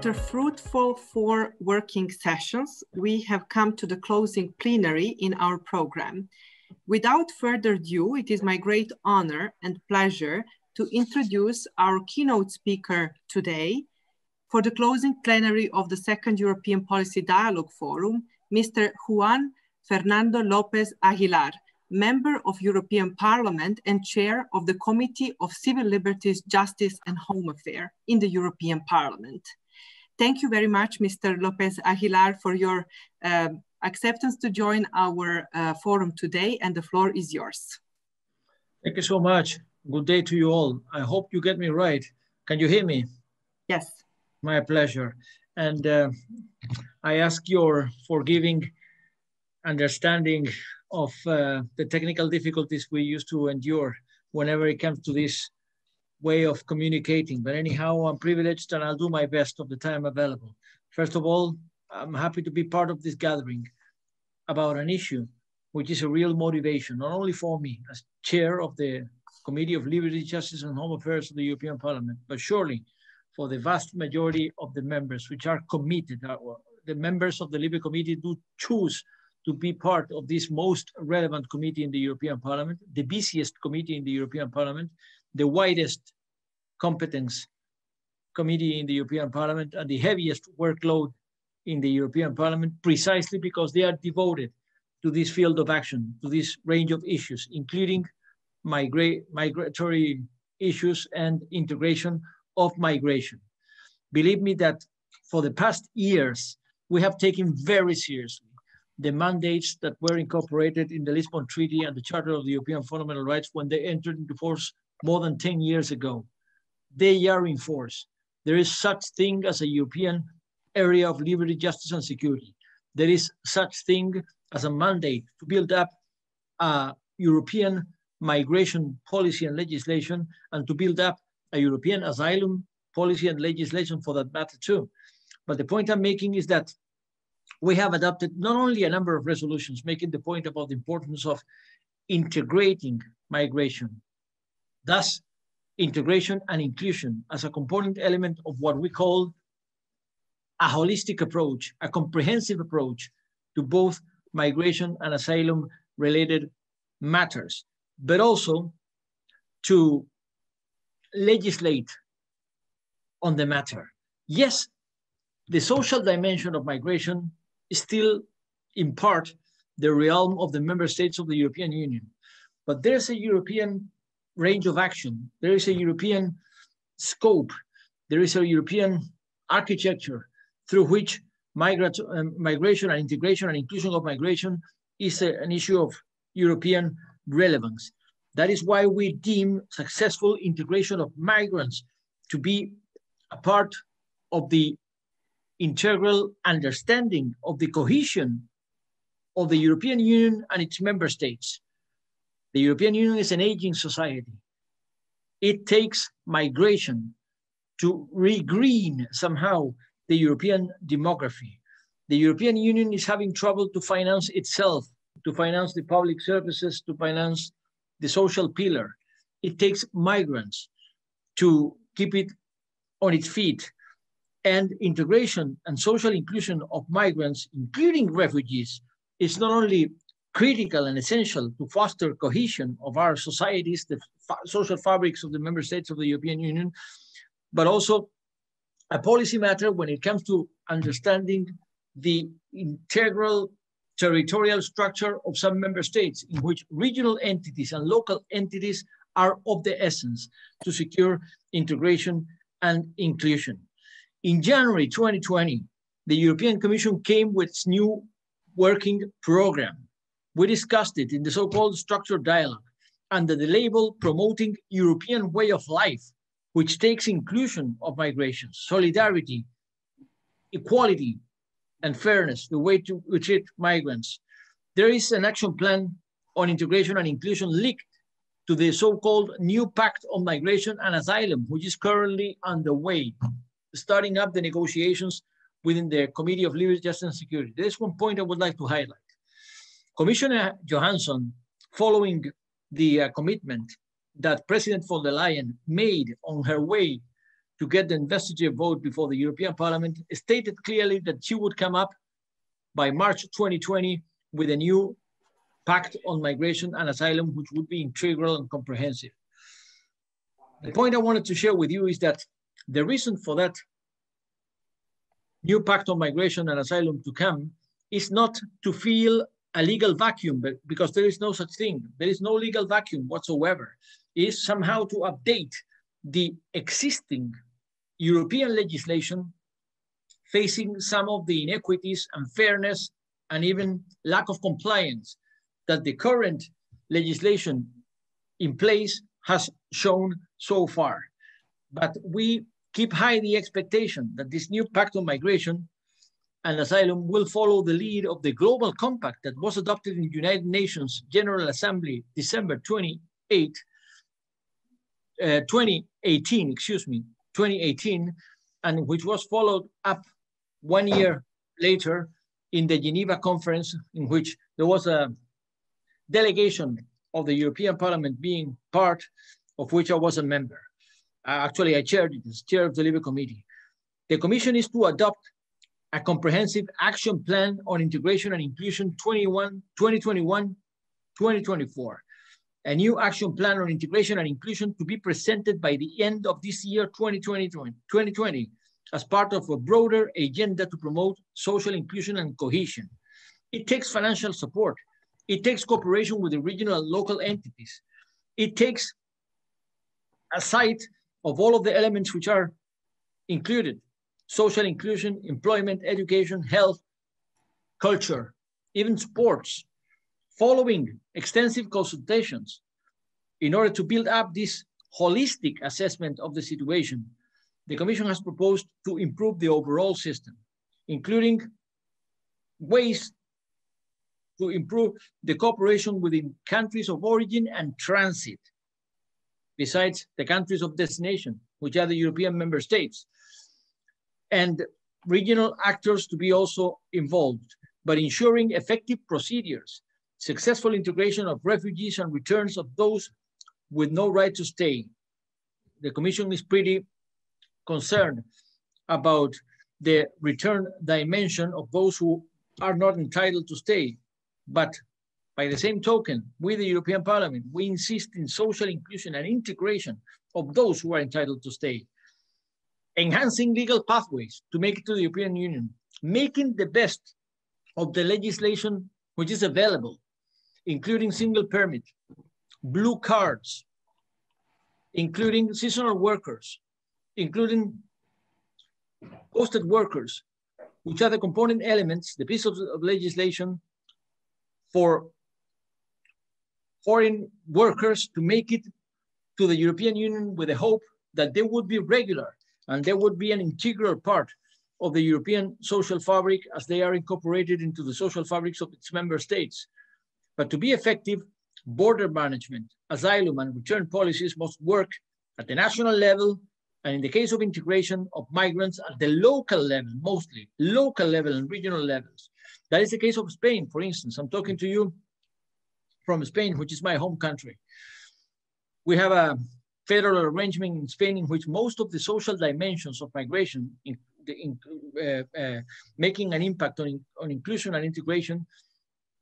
After fruitful 4 working sessions, we have come to the closing plenary in our program. Without further ado, it is my great honor and pleasure to introduce our keynote speaker today for the closing plenary of the second European Policy Dialogue Forum, Mr. Juan Fernando Lopez Aguilar, Member of European Parliament and Chair of the Committee of Civil Liberties, Justice and Home Affairs in the European Parliament. Thank you very much, Mr. Lopez Aguilar, for your acceptance to join our forum today, and the floor is yours. Thank you so much. Good day to you all. I hope you get me right. Can you hear me? Yes. My pleasure. And I ask your forgiving understanding of the technical difficulties we used to endure whenever it comes to this way of communicating. But anyhow, I'm privileged and I'll do my best of the time available. First of all, I'm happy to be part of this gathering about an issue which is a real motivation, not only for me as chair of the Committee of Liberty, Justice and Home Affairs of the European Parliament, but surely for the vast majority of the members which are committed. The members of the Libre Committee do choose to be part of this most relevant committee in the European Parliament, the busiest committee in the European Parliament, the widest competence committee in the European Parliament, and the heaviest workload in the European Parliament, precisely because they are devoted to this field of action, to this range of issues, including migratory issues and integration of migration. Believe me that for the past years, we have taken very seriously the mandates that were incorporated in the Lisbon Treaty and the Charter of the European Fundamental Rights when they entered into force more than 10 years ago. They are in force. There is such thing as a European area of liberty, justice, and security. There is such thing as a mandate to build up a European migration policy and legislation, and to build up a European asylum policy and legislation for that matter too. But the point I'm making is that we have adopted not only a number of resolutions making the point about the importance of integrating migration, thus integration and inclusion as a component element of what we call a holistic approach, a comprehensive approach to both migration and asylum related matters, but also to legislate on the matter. Yes, the social dimension of migration is still in part the realm of the member states of the European Union, but there's a European range of action. There is a European scope. There is a European architecture through which migration and integration and inclusion of migration is an issue of European relevance. That is why we deem successful integration of migrants to be a part of the integral understanding of the cohesion of the European Union and its member states. The European Union is an aging society. It takes migration to regreen somehow the European demography. The European Union is having trouble to finance itself, to finance the public services, to finance the social pillar. It takes migrants to keep it on its feet. And integration and social inclusion of migrants, including refugees, is not only critical and essential to foster cohesion of our societies, the social fabrics of the member states of the European Union, but also a policy matter when it comes to understanding the integral territorial structure of some member states, in which regional entities and local entities are of the essence to secure integration and inclusion. In January 2020, the European Commission came with its new working program. We discussed it in the so-called structured dialogue under the label Promoting European Way of Life, which takes inclusion of migration, solidarity, equality, and fairness, the way to treat migrants. There is an action plan on integration and inclusion linked to the so-called new Pact on Migration and Asylum, which is currently underway, starting up the negotiations within the Committee of Liberty, Justice and Security. There's one point I would like to highlight. Commissioner Johansson, following the commitment that President von der Leyen made on her way to get the investiture vote before the European Parliament, stated clearly that she would come up by March 2020 with a new pact on migration and asylum, which would be integral and comprehensive. The point I wanted to share with you is that the reason for that new pact on migration and asylum to come is not to fill a legal vacuum, but because there is no such thing. There is no legal vacuum whatsoever. It is somehow to update the existing European legislation facing some of the inequities, unfairness, and even lack of compliance that the current legislation in place has shown so far. But we keep high the expectation that this new pact on migration and asylum will follow the lead of the Global Compact that was adopted in the United Nations General Assembly December 2018, and which was followed up 1 year later in the Geneva conference, in which there was a delegation of the European Parliament being part, of which I was a member. Actually, I chaired it as chair of the Libre Committee. The Commission is to adopt a comprehensive action plan on integration and inclusion 2021-2024. A new action plan on integration and inclusion to be presented by the end of this year, 2020, as part of a broader agenda to promote social inclusion and cohesion. It takes financial support. It takes cooperation with the regional and local entities. It takes a sight of all of the elements which are included: social inclusion, employment, education, health, culture, even sports, following extensive consultations in order to build up this holistic assessment of the situation. The Commission has proposed to improve the overall system, including ways to improve the cooperation within countries of origin and transit, besides the countries of destination, which are the European member states, and regional actors to be also involved, but ensuring effective procedures, successful integration of refugees and returns of those with no right to stay. The Commission is pretty concerned about the return dimension of those who are not entitled to stay. But by the same token, we, the European Parliament, we insist in social inclusion and integration of those who are entitled to stay. Enhancing legal pathways to make it to the European Union, making the best of the legislation which is available, including single permit, blue cards, including seasonal workers, including posted workers, which are the component elements, the piece of legislation for foreign workers to make it to the European Union with the hope that they would be regular and they would be an integral part of the European social fabric as they are incorporated into the social fabrics of its member states. But to be effective, border management, asylum and return policies must work at the national level, and in the case of integration of migrants at the local level, mostly local level and regional levels. That is the case of Spain, for instance. I'm talking to you from Spain, which is my home country. We have a federal arrangement in Spain in which most of the social dimensions of migration, making an impact on inclusion and integration,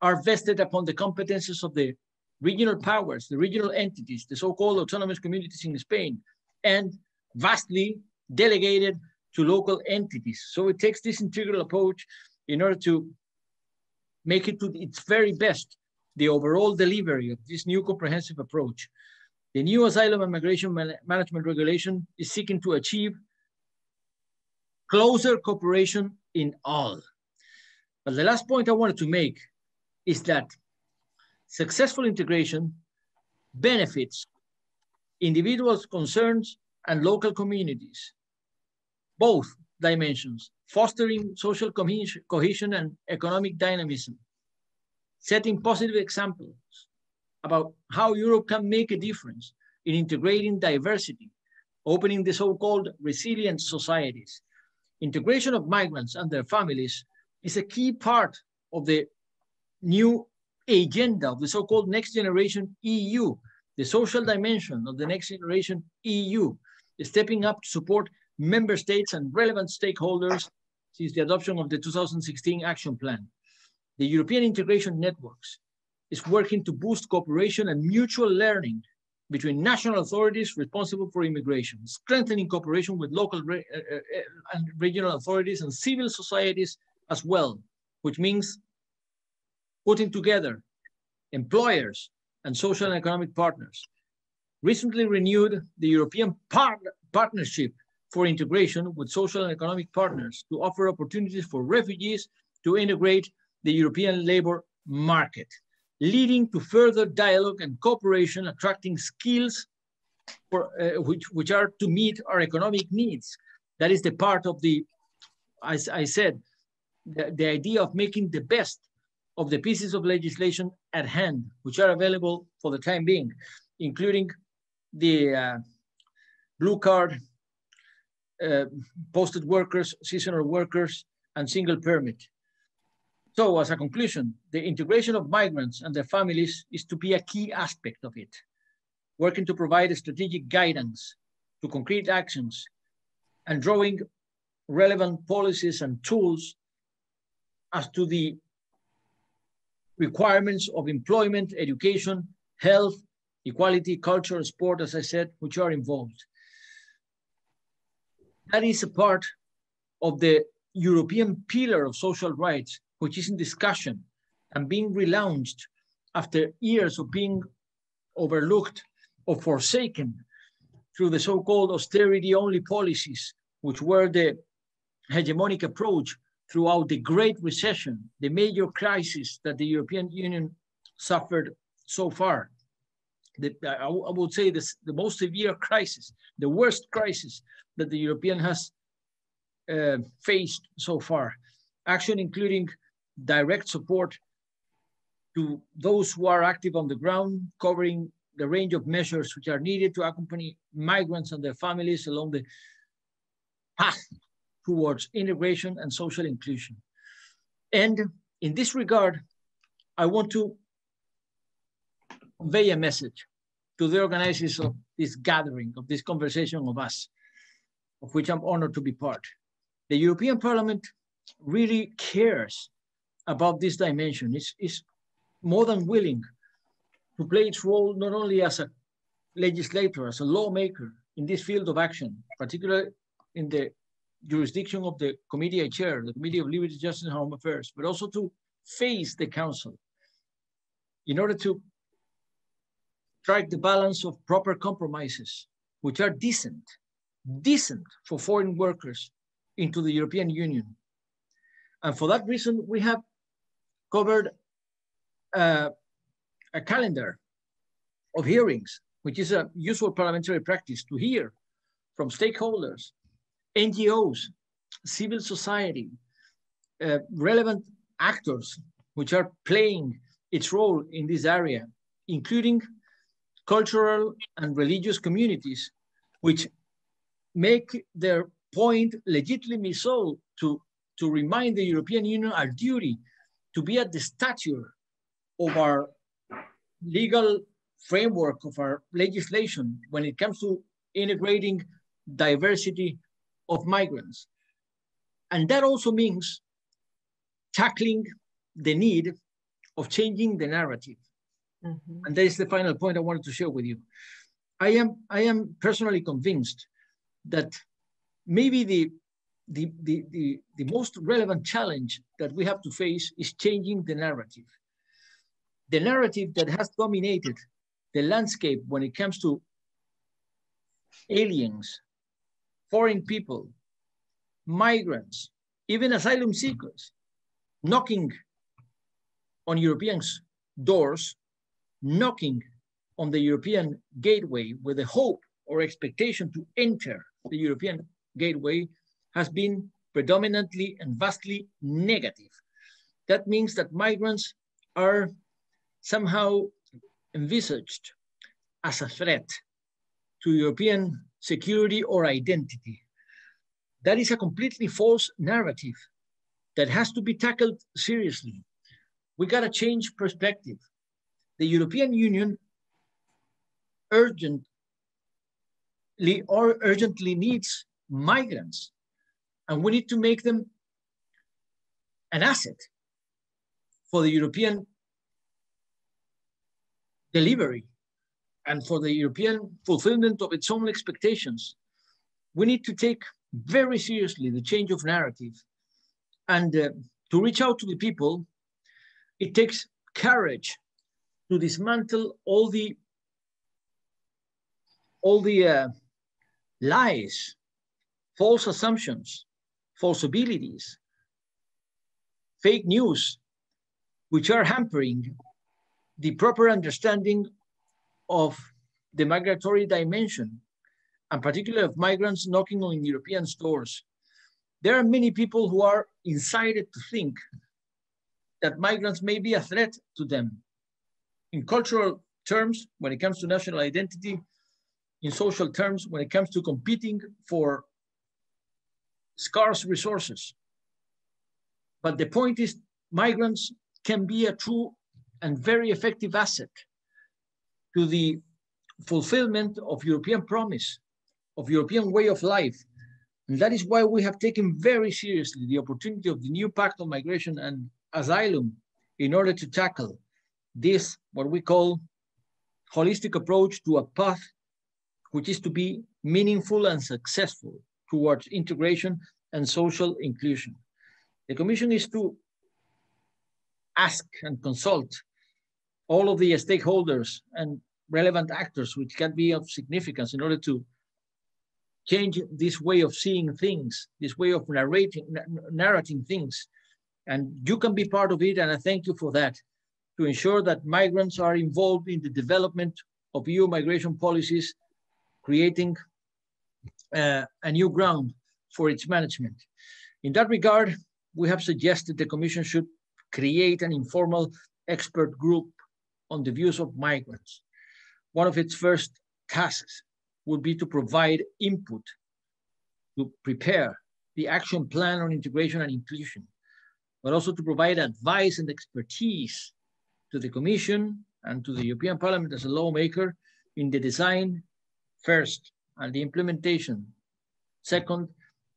are vested upon the competences of the regional powers, the regional entities, the so-called autonomous communities in Spain, and vastly delegated to local entities. So it takes this integral approach in order to make it to its very best, the overall delivery of this new comprehensive approach. The new Asylum and Migration Management Regulation is seeking to achieve closer cooperation in all. But the last point I wanted to make is that successful integration benefits individuals' concerns and local communities, both dimensions, fostering social cohesion and economic dynamism, setting positive examples about how Europe can make a difference in integrating diversity, opening the so-called resilient societies. Integration of migrants and their families is a key part of the new agenda of the so-called Next Generation EU, the social dimension of the Next Generation EU, stepping up to support member states and relevant stakeholders since the adoption of the 2016 Action Plan. The European Integration Networks is working to boost cooperation and mutual learning between national authorities responsible for immigration, strengthening cooperation with local and regional authorities and civil societies as well, which means putting together employers and social and economic partners. Recently renewed the European Partnership for Integration with social and economic partners to offer opportunities for refugees to integrate the European labor market, leading to further dialogue and cooperation, attracting skills for, which are to meet our economic needs. That is the part of the, as I said, the idea of making the best of the pieces of legislation at hand, which are available for the time being, including the blue card, posted workers, seasonal workers, and single permit. So as a conclusion, the integration of migrants and their families is to be a key aspect of it, working to provide strategic guidance to concrete actions and drawing relevant policies and tools as to the requirements of employment, education, health, equality, culture, sport, as I said, which are involved. That is a part of the European pillar of social rights, which is in discussion and being relaunched after years of being overlooked or forsaken through the so-called austerity-only policies, which were the hegemonic approach throughout the Great Recession, the major crisis that the European Union suffered so far. I would say this, the most severe crisis, the worst crisis that the European has faced so far. Action including direct support to those who are active on the ground, covering the range of measures which are needed to accompany migrants and their families along the path towards integration and social inclusion. And in this regard, I want to convey a message to the organizers of this gathering, of this conversation of us, of which I'm honored to be part. The European Parliament really cares about this dimension. It's more than willing to play its role not only as a legislator, as a lawmaker in this field of action, particularly in the jurisdiction of the committee I chair, the Committee of Liberty, Justice and Home Affairs, but also to face the Council in order to strike the balance of proper compromises, which are decent for foreign workers into the European Union. And for that reason, we have covered a calendar of hearings, which is a usual parliamentary practice to hear from stakeholders, NGOs, civil society, relevant actors, which are playing its role in this area, including cultural and religious communities, which make their point legitimately so to remind the European Union our duty to be at the stature of our legal framework, of our legislation when it comes to integrating diversity of migrants. And that also means tackling the need of changing the narrative. Mm-hmm. And that is the final point I wanted to share with you. I am personally convinced that maybe the most relevant challenge that we have to face is changing the narrative. The narrative that has dominated the landscape when it comes to aliens, foreign people, migrants, even asylum seekers, knocking on Europeans' doors, knocking on the European gateway with the hope or expectation to enter the European gateway has been predominantly and vastly negative. That means that migrants are somehow envisaged as a threat to European security or identity. That is a completely false narrative that has to be tackled seriously. We gotta change perspective. The European Union urgently needs migrants, and we need to make them an asset for the European delivery and for the European fulfillment of its own expectations. We need to take very seriously the change of narrative, and to reach out to the people, it takes courage to dismantle all the lies, false assumptions, false abilities, fake news, which are hampering the proper understanding of the migratory dimension, and particularly of migrants knocking on European doors. There are many people who are incited to think that migrants may be a threat to them. In cultural terms, when it comes to national identity, in social terms, when it comes to competing for scarce resources. But the point is, migrants can be a true and very effective asset to the fulfillment of European promise, of European way of life. And that is why we have taken very seriously the opportunity of the new Pact on Migration and Asylum in order to tackle this, what we call holistic approach to a path which is to be meaningful and successful towards integration and social inclusion. The Commission is to ask and consult all of the stakeholders and relevant actors which can be of significance in order to change this way of seeing things, this way of narrating things. And you can be part of it, and I thank you for that, to ensure that migrants are involved in the development of EU migration policies, creating a new ground for its management. In that regard, we have suggested the Commission should create an informal expert group on the views of migrants. One of its first tasks would be to provide input to prepare the action plan on integration and inclusion, but also to provide advice and expertise to the Commission and to the European Parliament as a lawmaker in the design, first, and the implementation, second,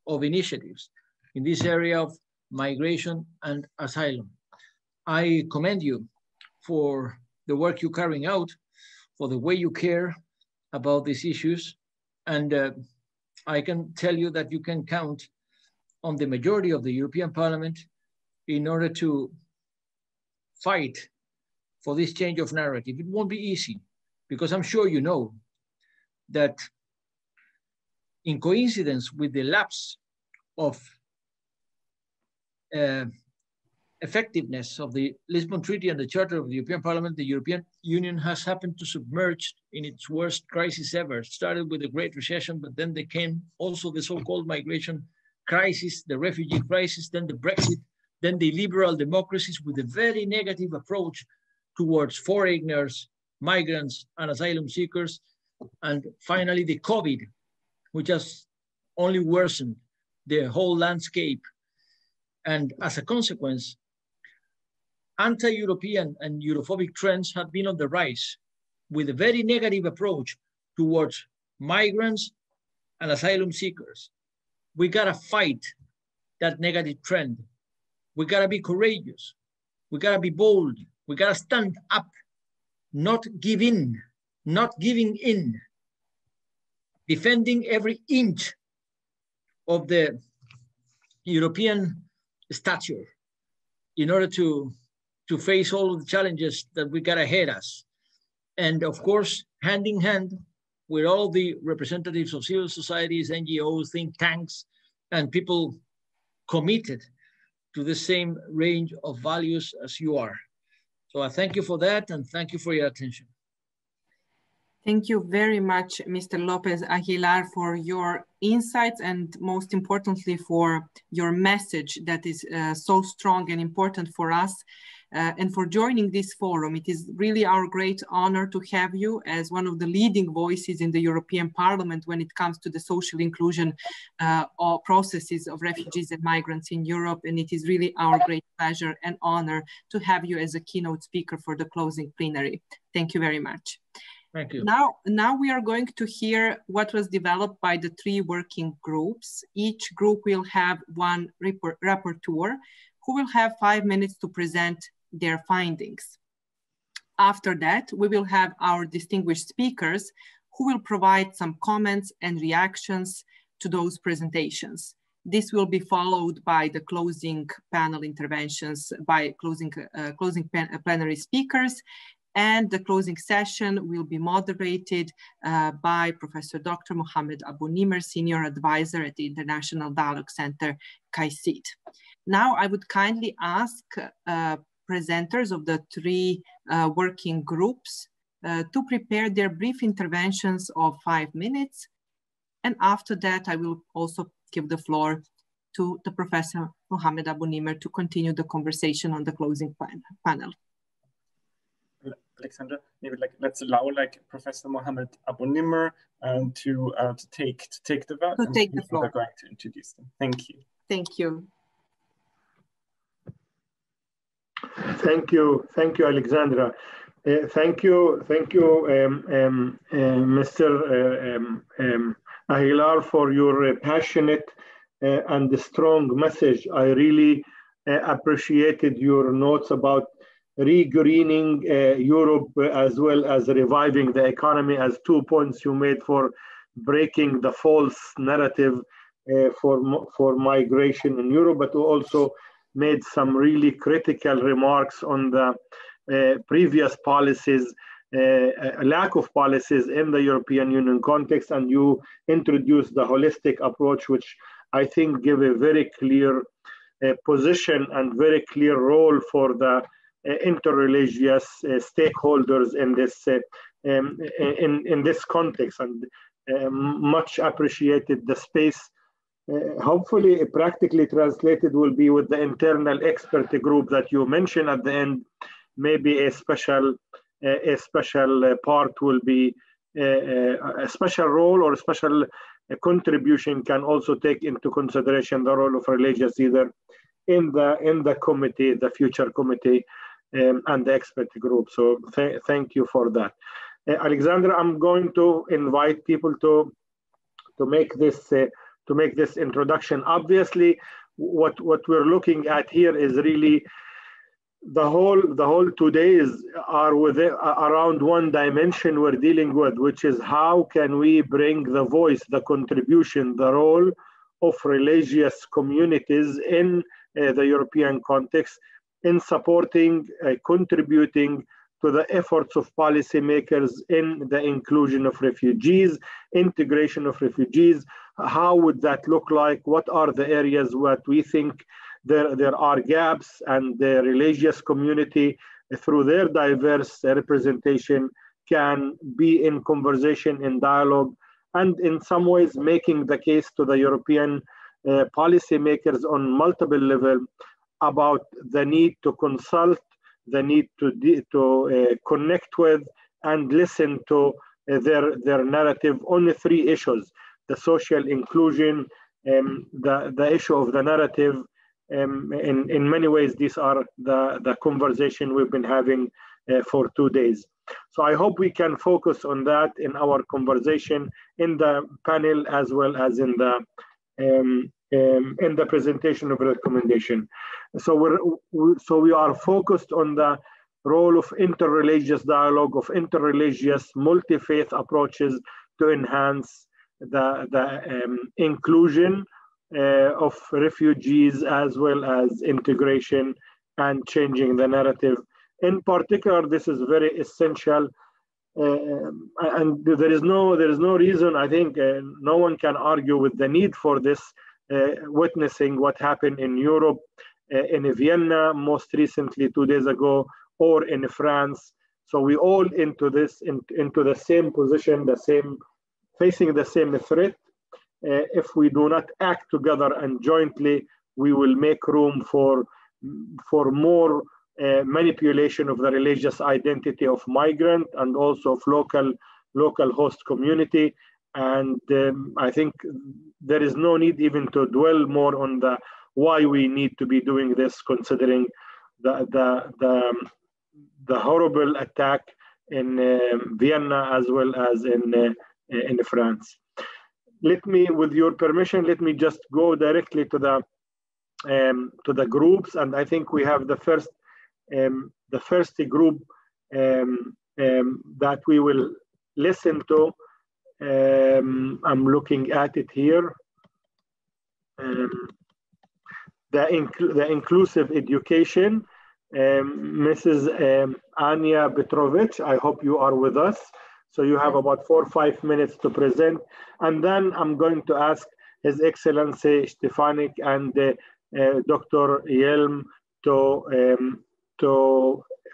of initiatives in this area of migration and asylum. I commend you for the work you're carrying out, for the way you care about these issues, and I can tell you that you can count on the majority of the European Parliament in order to fight for this change of narrative. It won't be easy, because I'm sure you know that in coincidence with the lapse of effectiveness of the Lisbon Treaty and the Charter of the European Parliament, the European Union has happened to submerge in its worst crisis ever. It started with the Great Recession, but then there came also the so-called migration crisis, the refugee crisis, then the Brexit, then the liberal democracies with a very negative approach towards foreigners, migrants, and asylum seekers, and finally the COVID, which has only worsened the whole landscape. And as a consequence, anti-European and Europhobic trends have been on the rise, with a very negative approach towards migrants and asylum seekers. We gotta fight that negative trend. We gotta be courageous. We gotta be bold. We gotta stand up, not give in, not giving in, defending every inch of the European stature in order to face all of the challenges that we got ahead of us. And of course, hand in hand with all the representatives of civil societies, NGOs, think tanks, and people committed to the same range of values as you are. So I thank you for that, and thank you for your attention. Thank you very much, Mr. Lopez Aguilar, for your insights and most importantly for your message that is so strong and important for us and for joining this forum. It is really our great honor to have you as one of the leading voices in the European Parliament when it comes to the social inclusion or processes of refugees and migrants in Europe. And it is really our great pleasure and honor to have you as a keynote speaker for the closing plenary. Thank you very much. Thank you. Now we are going to hear what was developed by the 3 working groups. Each group will have one rapporteur who will have 5 minutes to present their findings. After that, we will have our distinguished speakers who will provide some comments and reactions to those presentations. This will be followed by the closing panel interventions by closing plenary speakers, and the closing session will be moderated by Professor Dr. Mohammed Abu Nimer, Senior Advisor at the International Dialogue Center, KAICIID. Now I would kindly ask presenters of the 3 working groups to prepare their brief interventions of 5 minutes. And after that, I will also give the floor to the Professor Mohammed Abu Nimer to continue the conversation on the closing panel. Alexandra, maybe let's allow Professor Mohammed Abu Nimer to take the floor. We're going to introduce them. Thank you. Thank you. Thank you, Alexandra. Thank you, Mr. Aguilar, for your passionate and strong message. I really appreciated your notes about re-greening Europe as well as reviving the economy as 2 points you made for breaking the false narrative for migration in Europe, but also made some really critical remarks on the previous policies, lack of policies in the European Union context, and you introduced the holistic approach, which I think give a very clear position and very clear role for the interreligious stakeholders in this context, and much appreciated the space. Hopefully, practically translated will be with the internal expert group that you mentioned at the end. Maybe a special part will be a special role or a special contribution can also take into consideration the role of religious either in the committee, the future committee, and the expert group. So thank you for that. Alexandra, I'm going to invite people to make this introduction. Obviously, what we're looking at here is really the whole 2 days are around one dimension we're dealing with, which is how can we bring the voice, the contribution, the role of religious communities in the European context in supporting, contributing to the efforts of policymakers in the inclusion of refugees, integration of refugees. How would that look like? What are the areas where we think there are gaps, and the religious community, through their diverse representation, can be in conversation, in dialogue, and in some ways making the case to the European policymakers on multiple levels about the need to consult, the need to connect with and listen to their narrative on the 3 issues: the social inclusion, the issue of the narrative. In many ways, these are the conversation we've been having for 2 days. So I hope we can focus on that in our conversation in the panel as well as in the presentation of recommendation. So we are focused on the role of interreligious dialogue, of interreligious multi-faith approaches to enhance the inclusion of refugees as well as integration and changing the narrative. In particular, this is very essential, and there is no reason. I think no one can argue with the need for this. Witnessing what happened in Europe, in Vienna, most recently 2 days ago, or in France. So we all into the same position, facing the same threat. If we do not act together and jointly, we will make room for more manipulation of the religious identity of migrant and also of local host community. And I think there is no need even to dwell more on why we need to be doing this, considering the horrible attack Vienna as well as in France. Let me, with your permission, let me just go directly to the groups, and I think we have the first group that we will listen to. I'm looking at it here. The inclusive education. Mrs. Anya Petrovich, I hope you are with us. So you have about 4 or 5 minutes to present. And then I'm going to ask His Excellency Stefanik and Dr. Yelm to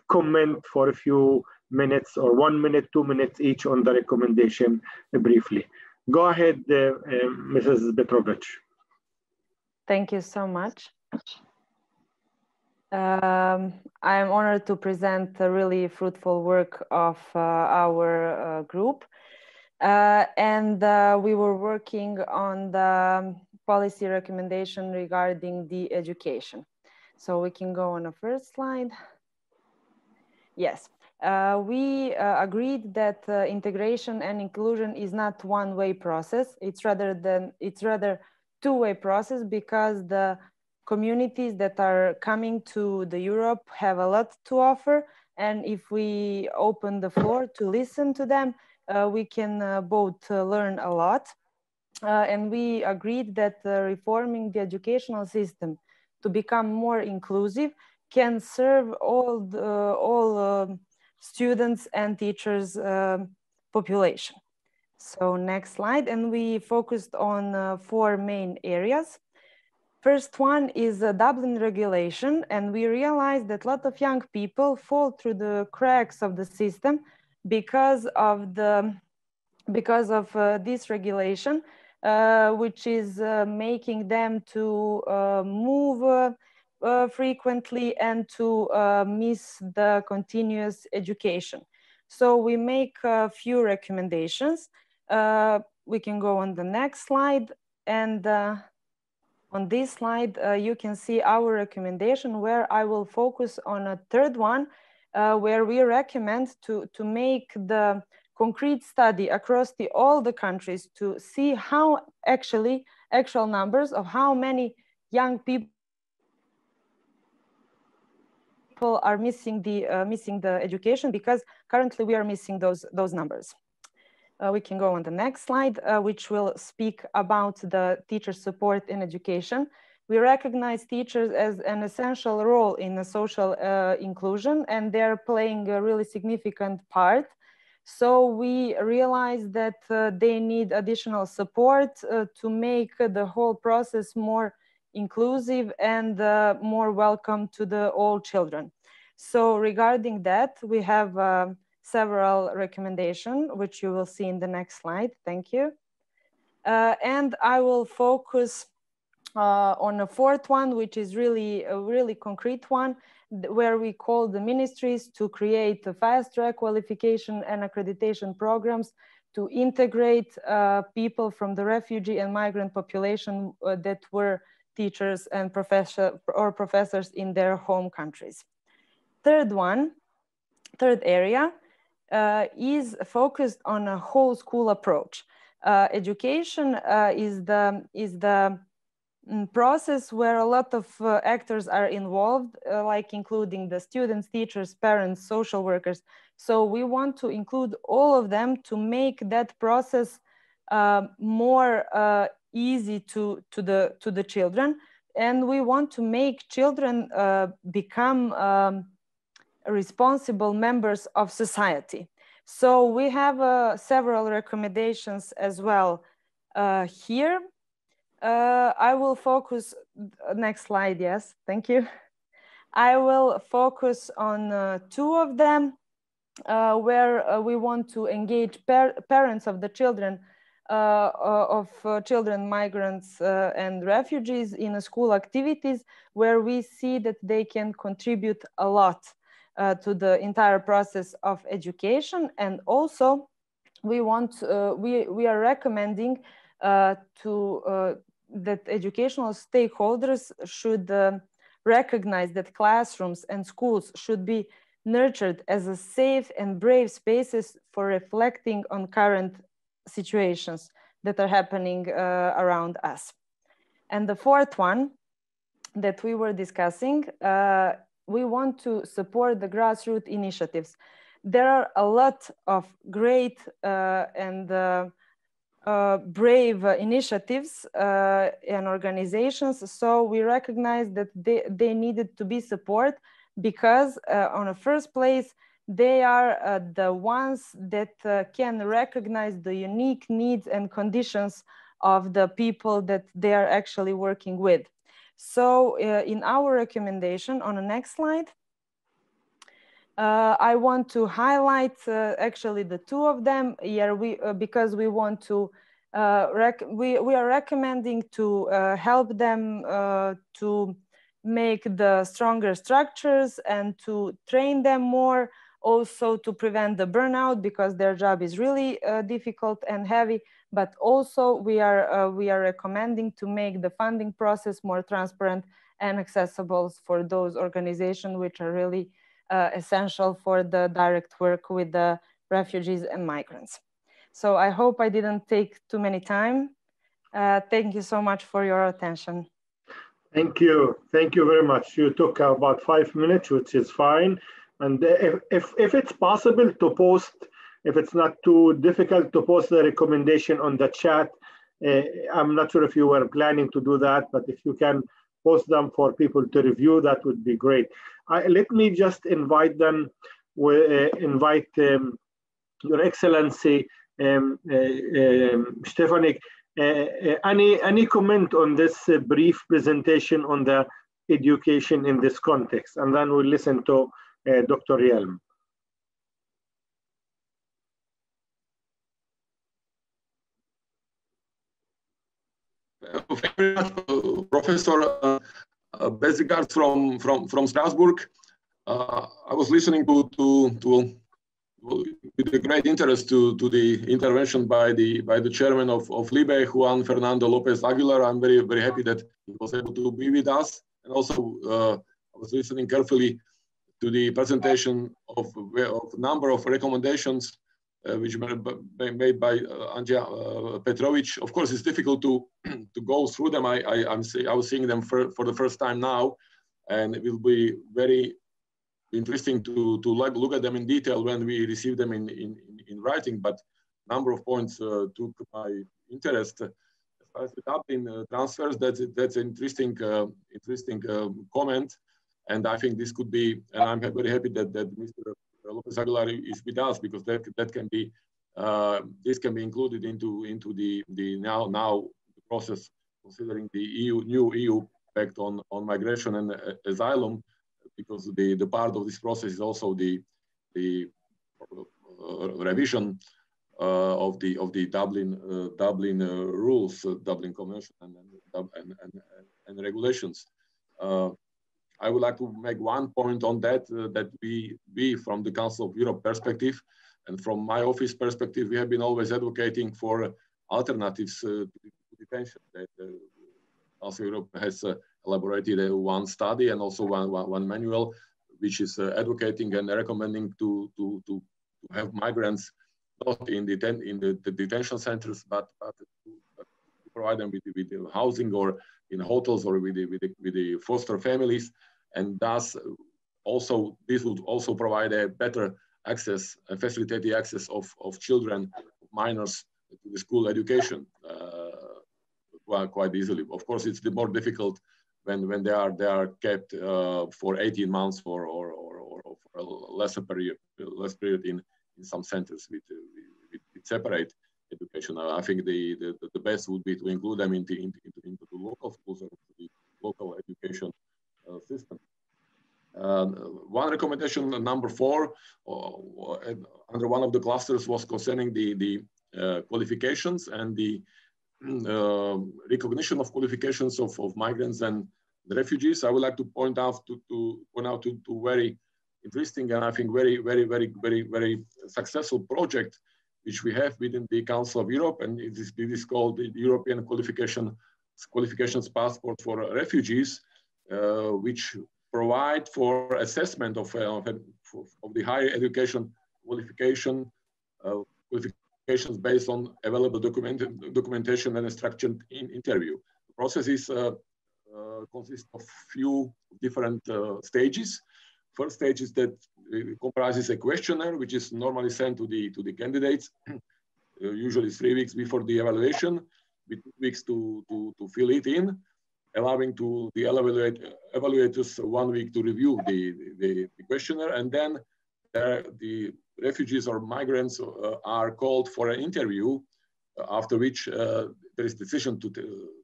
comment for a few minutes, or 1 minute, 2 minutes each on the recommendation briefly. Go ahead, Mrs. Petrovich. Thank you so much. I am honored to present the really fruitful work of our group. We were working on the policy recommendation regarding the education. So we can go on the first slide. Yes, we agreed that integration and inclusion is not one-way process. It's rather two-way process, because the communities that are coming to the Europe have a lot to offer, and if we open the floor to listen to them, we can both learn a lot. And we agreed that reforming the educational system to become more inclusive can serve all students and teachers population. So next slide, and we focused on 4 main areas. First one is the Dublin Regulation, and we realized that a lot of young people fall through the cracks of the system because of this regulation, which is making them to move frequently and to miss the continuous education. So we make a few recommendations. We can go on the next slide, and on this slide, you can see our recommendation, where I will focus on a third one, where we recommend to make the concrete study across all the countries to see how actual numbers of how many young people are missing the education, because currently we are missing those numbers. We can go on the next slide, which will speak about the teacher support in education. We recognize teachers as an essential role in the social inclusion, and they're playing a really significant part. So we realize that they need additional support to make the whole process more inclusive and more welcome to all children. So regarding that, we have several recommendations, which you will see in the next slide. Thank you. And I will focus on a fourth one, which is really a really concrete one, where we call the ministries to create a fast-track qualification and accreditation programs to integrate people from the refugee and migrant population that were teachers and professors in their home countries. Third area is focused on a whole school approach. Education is the process where a lot of actors are involved, like including the students, teachers, parents, social workers. So we want to include all of them to make that process more easy to the children, and we want to make children become responsible members of society. So we have several recommendations as well here. I will focus, next slide, yes, thank you. I will focus on 2 of them, where we want to engage parents of the children, children, migrants and refugees in school activities, where we see that they can contribute a lot to the entire process of education. And also we are recommending that educational stakeholders should recognize that classrooms and schools should be nurtured as a safe and brave spaces for reflecting on current situations that are happening around us. And the fourth one that we were discussing, we want to support the grassroots initiatives. There are a lot of great and brave initiatives and organizations. So we recognize that they needed to be supported because on the first place, they are the ones that can recognize the unique needs and conditions of the people that they are actually working with. So in our recommendation on the next slide, I want to highlight actually the two of them here because we want to, we are recommending to help them to make the stronger structures and to train them more, also to prevent the burnout because their job is really difficult and heavy, but also we are recommending to make the funding process more transparent and accessible for those organizations which are really essential for the direct work with the refugees and migrants. So I hope I didn't take too many time. Thank you so much for your attention. Thank you very much. You took about 5 minutes, which is fine. And if it's possible to post, if it's not too difficult to post the recommendation on the chat, I'm not sure if you were planning to do that, but if you can post them for people to review, that would be great. Let me just invite them, invite Your Excellency, Stefanik, any comment on this brief presentation on the education in this context, and then we'll listen to Dr. Yelm. Thank you very much, Professor Bezigard from Strasbourg. I was listening with a great interest to the intervention by the chairman of LIBE, Juan Fernando Lopez Aguilar. I'm very happy that he was able to be with us, and also I was listening carefully to the presentation of a number of recommendations which were made by Anja Petrovic. Of course, it's difficult to go through them. I was seeing them for the first time now, and it will be very interesting to look at them in detail when we receive them in writing. But a number of points took my interest. As far as the Dublin transfers, that's an interesting comment, and I think this could be. And I'm very happy that Mr. Lopez Aguilar is with us, because that can be this can be included into the now process, considering the new EU pact on migration and asylum, because the part of this process is also the revision of the Dublin rules, Dublin Convention and regulations. I would like to make one point on that, that we from the Council of Europe perspective, and from my office perspective, we have been always advocating for alternatives to detention. That Council of Europe has elaborated one study and also one manual, which is advocating and recommending to have migrants not in the detention centers, but to provide them with housing, or in hotels, or with the foster families, and thus also this would also provide a better access and facilitate the access of children, minors, to the school education quite easily. Of course, it's the more difficult when they are kept for 18 months or for a less period in some centers with separate education. I think the best would be to include them into the local schools or the local education system. One recommendation, number 4, under one of the clusters, was concerning the qualifications and the recognition of qualifications of migrants and the refugees. I would like to point out to very interesting and I think very successful project which we have within the Council of Europe, and it is called the European Qualifications Passport for Refugees, which provide for assessment of of the higher education qualifications based on available documentation and a structured interview. The process is consists of few different stages. First stage is that it comprises a questionnaire, which is normally sent to the candidates, usually 3 weeks before the evaluation, with 2 weeks to fill it in, allowing to the evaluators 1 week to review the questionnaire, and then the refugees or migrants are called for an interview, after which there is decision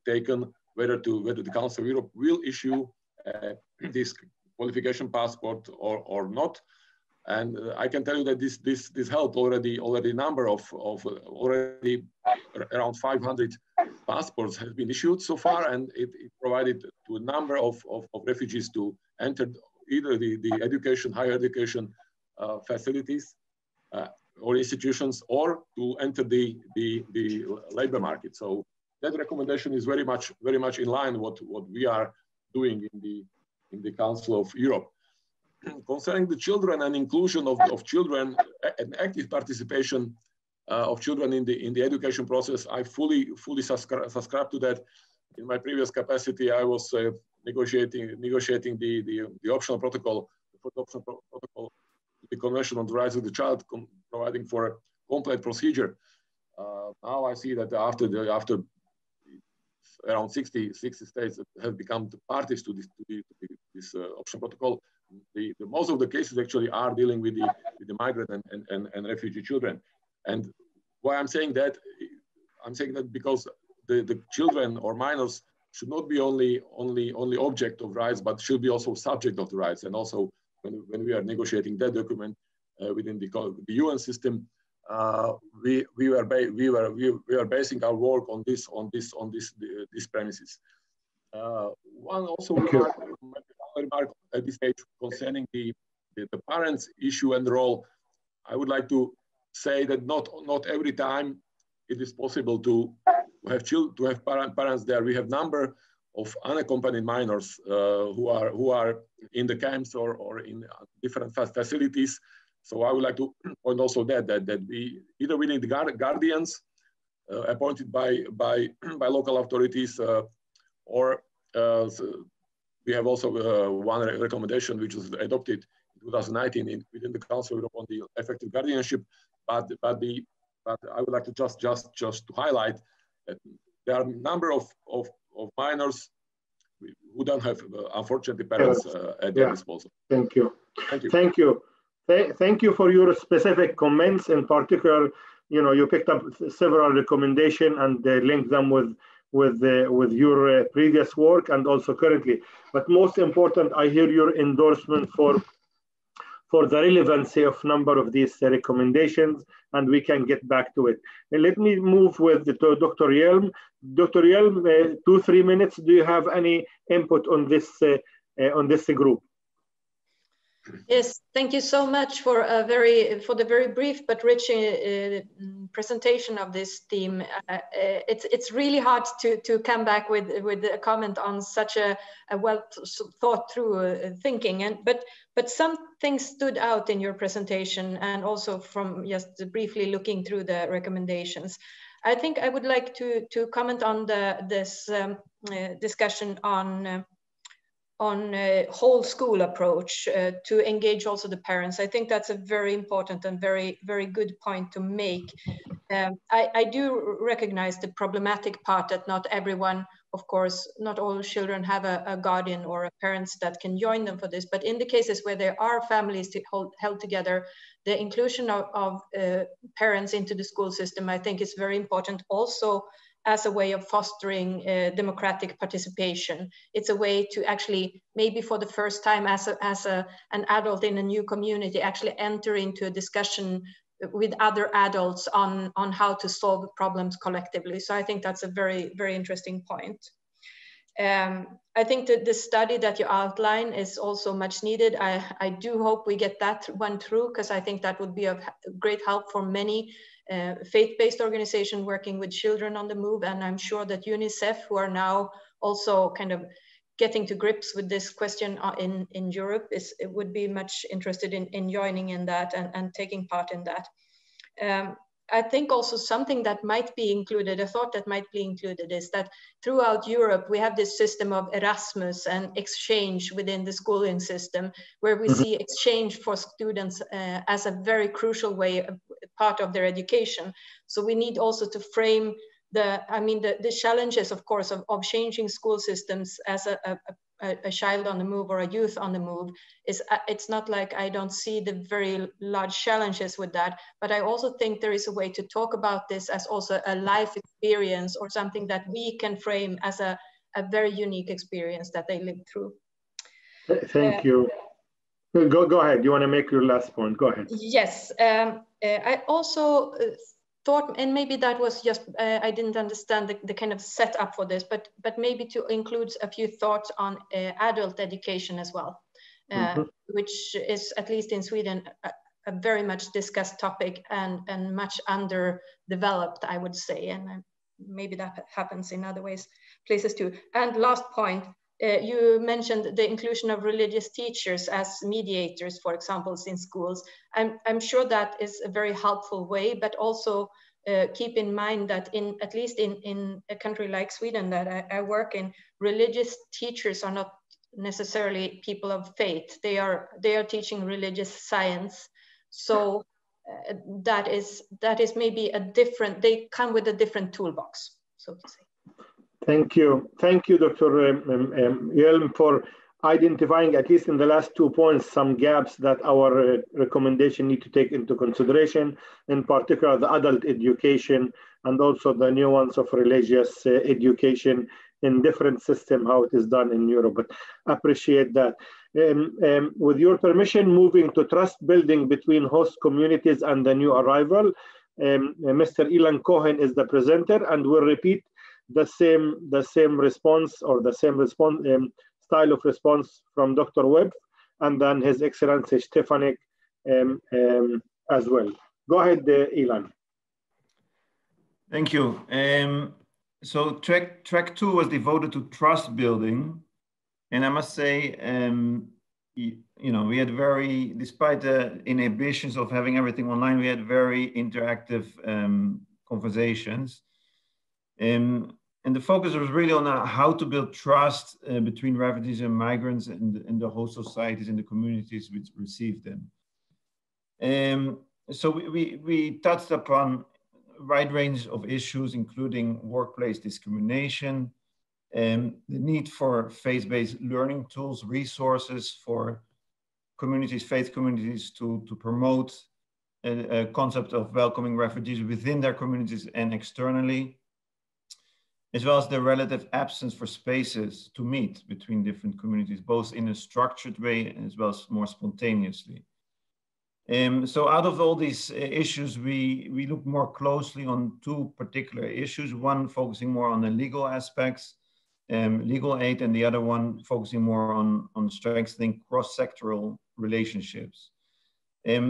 taken whether the Council of Europe will issue this qualification passport or not. And I can tell you that this helped already number of already around 500 passports has been issued so far, and it provided to a number of refugees to enter either the higher education facilities or institutions, or to enter the labor market. So that recommendation is very much in line what we are doing in the Council of Europe. Concerning the children and inclusion of children and active participation of children in the education process, I fully subscribe to that. In my previous capacity, I was negotiating the optional protocol, the Convention on the Rights of the Child, providing for a complete procedure. Now I see that after around 60 states have become the parties to this optional protocol, most of the cases actually are dealing with the migrant and refugee children. And why I'm saying that? I'm saying that because the children or minors should not be only object of rights, but should be also subject of the rights. And also when we are negotiating that document within the UN system, we are basing our work on these premises. One also remark at this stage concerning the parents' issue and role. I would like to say that not every time it is possible to have parents there. We have number of unaccompanied minors who are in the camps or in different facilities. So I would like to point also that we either we need the guardians appointed by local authorities, or we have also one recommendation which was adopted in 2019 within the Council of Europe on the effective guardianship. But I would like to just to highlight that there are a number of minors who don't have unfortunately parents at their disposal. Thank you. Thank you for your specific comments. In particular, you picked up several recommendations and linked them with your previous work and also currently. But most important, I hear your endorsement for the relevancy of number of these recommendations, and we can get back to it. And let me move to Dr. Yelm. Dr. Yelm, 2-3 minutes. Do you have any input on this group? Yes, thank you so much for the very brief but rich presentation of this theme. It's really hard to come back with a comment on such a well thought through thinking, but some things stood out in your presentation, and also from just briefly looking through the recommendations. I think I would like to comment on this discussion on a whole school approach to engage also the parents. I think that's a very important and very, very good point to make. I do recognize the problematic part that not everyone, of course, not all children have a guardian or a parents that can join them for this, but in the cases where there are families held together, the inclusion of parents into the school system, I think, is very important also as a way of fostering democratic participation. It's a way to actually, maybe for the first time as an adult in a new community, actually enter into a discussion with other adults on how to solve problems collectively. So I think that's a very, very interesting point. I think that the study that you outline is also much needed. I do hope we get that one through, because I think that would be of great help for many faith-based organizations working with children on the move. And I'm sure that UNICEF, who are now also kind of getting to grips with this question in Europe would be much interested in joining in that and taking part in that. I think also something that might be included, a thought that might be included, is that throughout Europe, we have this system of Erasmus and exchange within the schooling system, where we see exchange for students as a very crucial way, part of their education. So we need also to frame the challenges, of course, of changing school systems as a child on the move or a youth on the move. It's not like I don't see the very large challenges with that, but I also think there is a way to talk about this as also a life experience or something that we can frame as a very unique experience that they live through. Thank you. Go ahead. You want to make your last point? Go ahead. Yes. I also thought, and maybe that was just, I didn't understand the kind of setup for this, but maybe to include a few thoughts on adult education as well, which is, at least in Sweden, a very much discussed topic and much underdeveloped, I would say. And maybe that happens in other places too. And last point, you mentioned the inclusion of religious teachers as mediators, for example, in schools. I'm sure that is a very helpful way, but also keep in mind that at least in a country like Sweden that I work in, religious teachers are not necessarily people of faith. They are teaching religious science. So that is maybe they come with a different toolbox, so to say. Thank you, Dr. Yelm, for identifying, at least in the last 2 points, some gaps that our recommendation need to take into consideration, in particular the adult education and also the nuance of religious education in different system, how it is done in Europe. But appreciate that. With your permission, moving to trust building between host communities and the new arrival, Mr. Ilan Cohen is the presenter, and will repeat the same response, or the same style of response from Dr. Webb, and then His Excellency Stefanik as well. Go ahead, Ilan. Thank you. So track 2 was devoted to trust building, and I must say, we had despite the inhibitions of having everything online, we had very interactive conversations. And the focus was really on how to build trust between refugees and migrants and the host societies and the communities which receive them. So we touched upon a wide range of issues, including workplace discrimination, the need for faith-based learning tools, resources for faith communities to promote a concept of welcoming refugees within their communities and externally, as well as the relative absence for spaces to meet between different communities, both in a structured way as well as more spontaneously. So out of all these issues, we look more closely on 2 particular issues, one focusing more on the legal aspects, legal aid, and the other one focusing more on strengthening cross-sectoral relationships.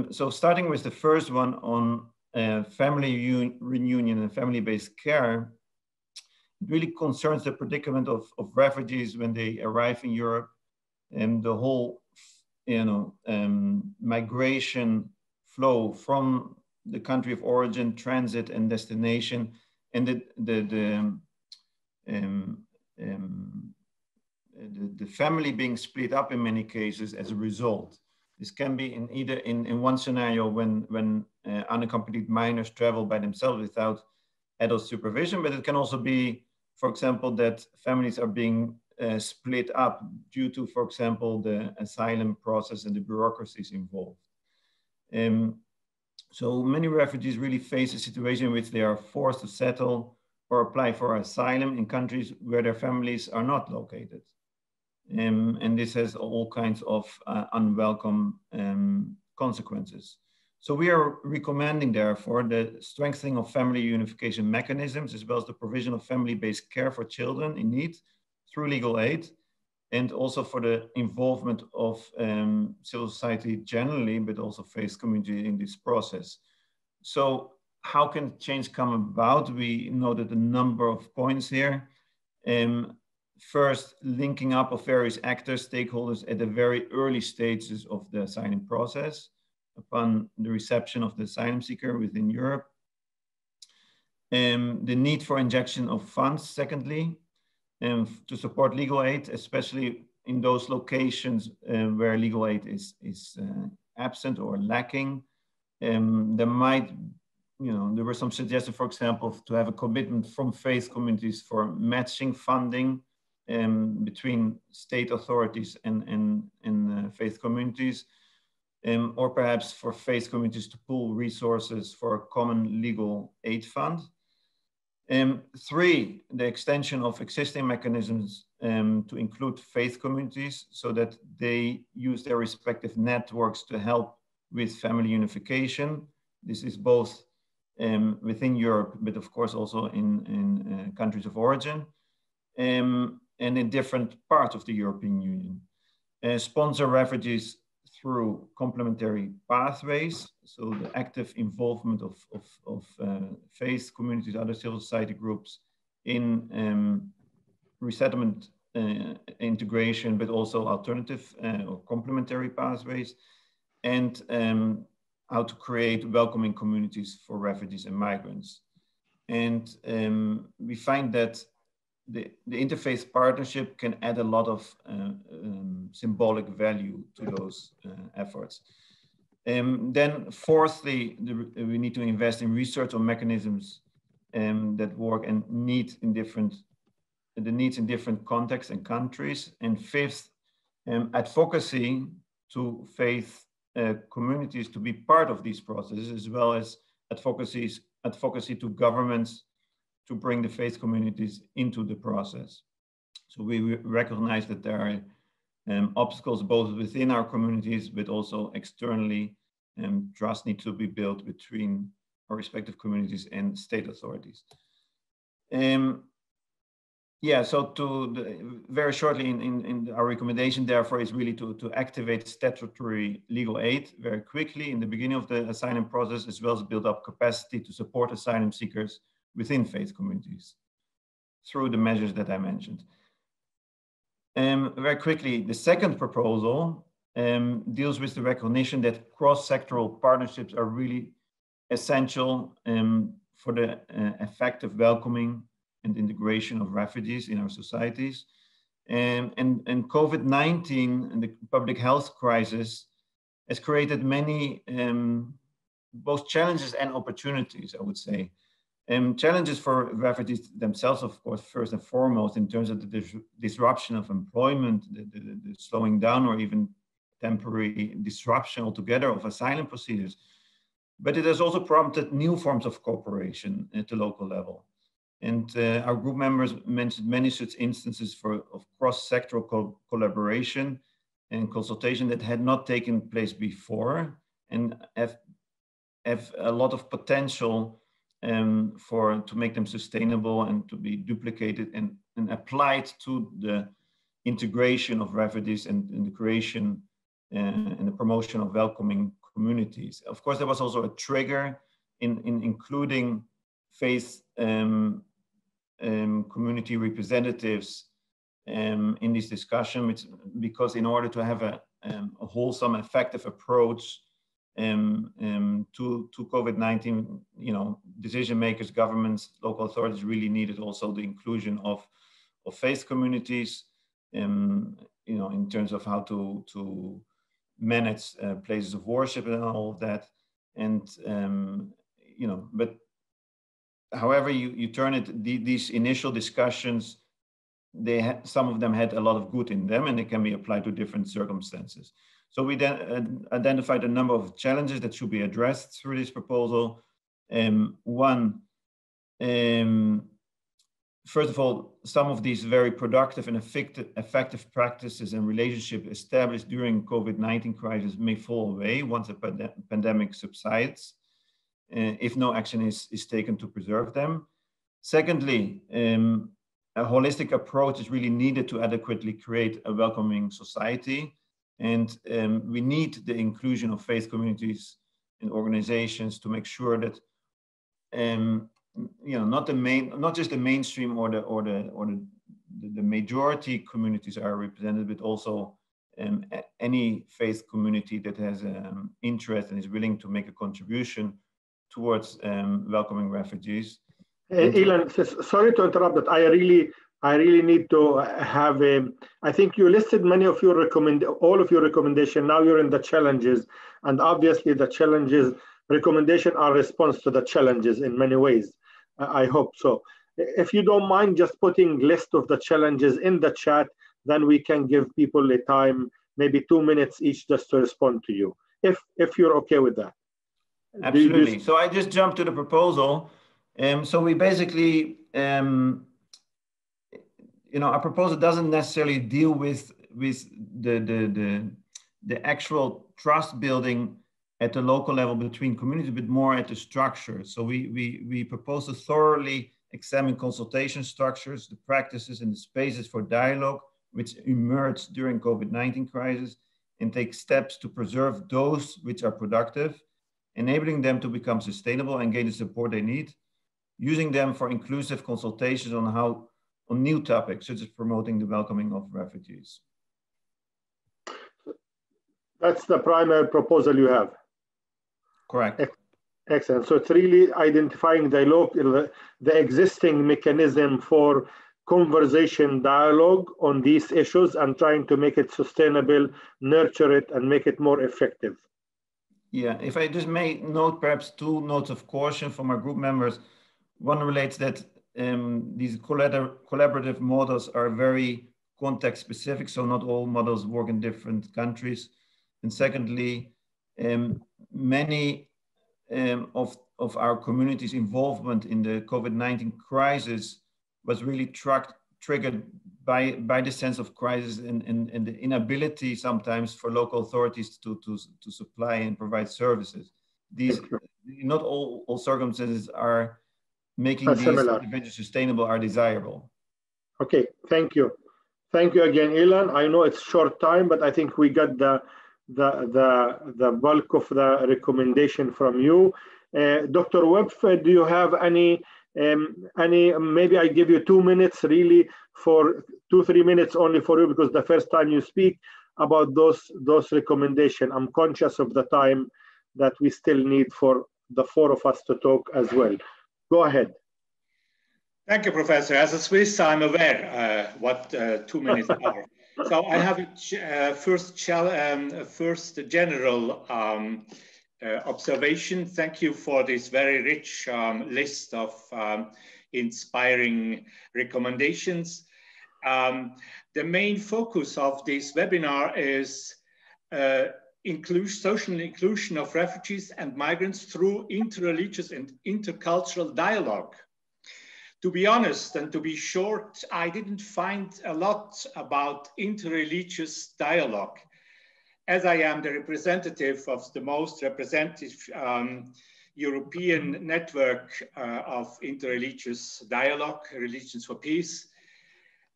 So starting with the first one on family reunion and family-based care, it really concerns the predicament of refugees when they arrive in Europe, and the whole migration flow from the country of origin, transit, and destination, and the family being split up in many cases as a result. This can be in one scenario when unaccompanied minors travel by themselves without adult supervision, but it can also be, for example, that families are being split up due to, for example, the asylum process and the bureaucracies involved. So many refugees really face a situation in which they are forced to settle or apply for asylum in countries where their families are not located. And this has all kinds of unwelcome consequences. So we are recommending, therefore, the strengthening of family unification mechanisms, as well as the provision of family-based care for children in need through legal aid, and also for the involvement of civil society generally, but also faith community in this process. So how can change come about? We noted a number of points here. first linking up of various actors, stakeholders at the very early stages of the asylum process upon the reception of the asylum seeker within Europe. The need for injection of funds, secondly, to support legal aid, especially in those locations where legal aid is absent or lacking. There were some suggestions, for example, to have a commitment from faith communities for matching funding between state authorities and faith communities, or perhaps for faith communities to pool resources for a common legal aid fund. 3, the extension of existing mechanisms to include faith communities so that they use their respective networks to help with family unification. This is both within Europe, but of course also in countries of origin, and in different parts of the European Union. Sponsor refugees through complementary pathways, so the active involvement of faith communities, other civil society groups in resettlement integration, but also alternative or complementary pathways, and how to create welcoming communities for refugees and migrants. And we find that the interfaith partnership can add a lot of symbolic value to those efforts. Then fourthly, we need to invest in research on mechanisms that work and the needs in different contexts and countries. And fifth, advocacy to faith communities to be part of these processes, as well as advocacy to governments to bring the faith communities into the process. So we recognize that there are obstacles both within our communities, but also externally, and trust needs to be built between our respective communities and state authorities. Very shortly in our recommendation, therefore, is really to activate statutory legal aid very quickly in the beginning of the asylum process, as well as build up capacity to support asylum seekers within faith communities through the measures that I mentioned. Very quickly, the second proposal deals with the recognition that cross-sectoral partnerships are really essential for the effective welcoming and integration of refugees in our societies. And COVID-19 and the public health crisis has created many both challenges and opportunities, I would say. Challenges for refugees themselves, of course, first and foremost, in terms of the disruption of employment, the slowing down or even temporary disruption altogether of asylum procedures. But it has also prompted new forms of cooperation at the local level. And our group members mentioned many such instances of cross-sectoral collaboration and consultation that had not taken place before and have a lot of potential to make them sustainable and to be duplicated and applied to the integration of refugees and the creation and the promotion of welcoming communities. Of course, there was also a trigger in including faith community representatives in this discussion, because in order to have a wholesome, effective approach to COVID-19, decision makers, governments, local authorities really needed also the inclusion of faith communities, in terms of how to manage places of worship and all of that. And, but however you turn it, these initial discussions, some of them had a lot of good in them, and they can be applied to different circumstances. So we then identified a number of challenges that should be addressed through this proposal. One, first of all, some of these very productive and effective practices and relationships established during COVID-19 crisis may fall away once the pandemic subsides, if no action is taken to preserve them. Secondly, a holistic approach is really needed to adequately create a welcoming society. And we need the inclusion of faith communities and organizations to make sure that, not just the mainstream or the the majority communities are represented, but also any faith community that has interest and is willing to make a contribution towards welcoming refugees. Ilan, sorry to interrupt, but I really need to have I think you listed many of your all of your recommendations. Now you're in the challenges, and obviously the challenges recommendation are response to the challenges in many ways. I hope so. If you don't mind just putting list of the challenges in the chat, then we can give people a time, maybe 2 minutes each, just to respond to you, if you're okay with that. Absolutely. So I just jumped to the proposal. So we basically, our proposal doesn't necessarily deal with the actual trust building at the local level between communities, but more at the structure. So we propose to thoroughly examine consultation structures, the practices and the spaces for dialogue which emerged during COVID-19 crisis, and take steps to preserve those which are productive, enabling them to become sustainable and gain the support they need, using them for inclusive consultations on new topics, such as promoting the welcoming of refugees. That's the primary proposal you have. Correct. Excellent. So it's really identifying the existing mechanism for conversation dialogue on these issues and trying to make it sustainable, nurture it, and make it more effective. Yeah, if I just may note perhaps 2 notes of caution from our group members. One relates that these collaborative models are very context specific, so not all models work in different countries. And secondly, many of our community's involvement in the COVID-19 crisis was really triggered by the sense of crisis and the inability sometimes for local authorities to supply and provide services. These, not all circumstances are making these interventions sustainable are desirable. Okay, thank you. Thank you again, Ilan. I know it's short time, but I think we got the bulk of the recommendation from you. Dr. Webb, do you have any, maybe I give you 2 minutes really for 2-3 minutes only for you, because the first time you speak about those recommendations. I'm conscious of the time that we still need for the 4 of us to talk as well. Go ahead. Thank you, Professor. As a Swiss, I'm aware what 2 minutes are. So I have a first general observation. Thank you for this very rich list of inspiring recommendations. The main focus of this webinar is social inclusion of refugees and migrants through interreligious and intercultural dialogue. To be honest and to be short, I didn't find a lot about interreligious dialogue, as I am the representative of the most representative European network of interreligious dialogue, Religions for Peace.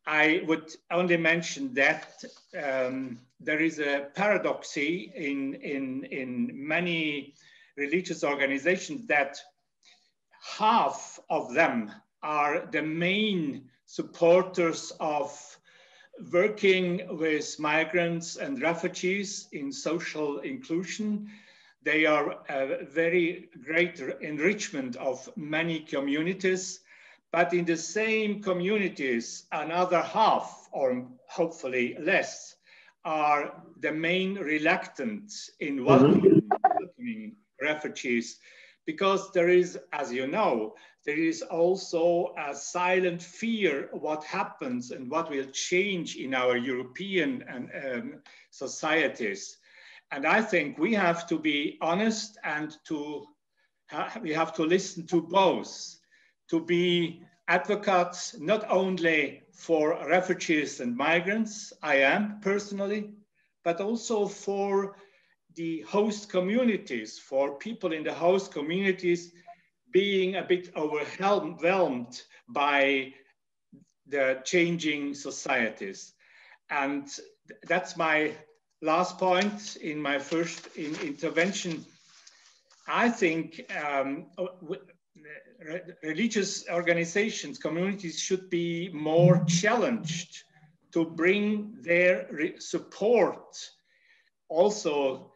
I would only mention that there is a paradox in many religious organizations that half of them are the main supporters of working with migrants and refugees in social inclusion. They are a very great enrichment of many communities, but in the same communities, another half, or hopefully less, are the main reluctant in welcoming refugees, because there is, as you know, there is also a silent fear of what happens and what will change in our European societies. And I think we have to be honest and we have to listen to both, to be advocates not only for refugees and migrants, I am personally, but also for the host communities, for people in the host communities being a bit overwhelmed by the changing societies. And that's my last point in my first intervention. I think religious organizations, communities should be more challenged to bring their support, also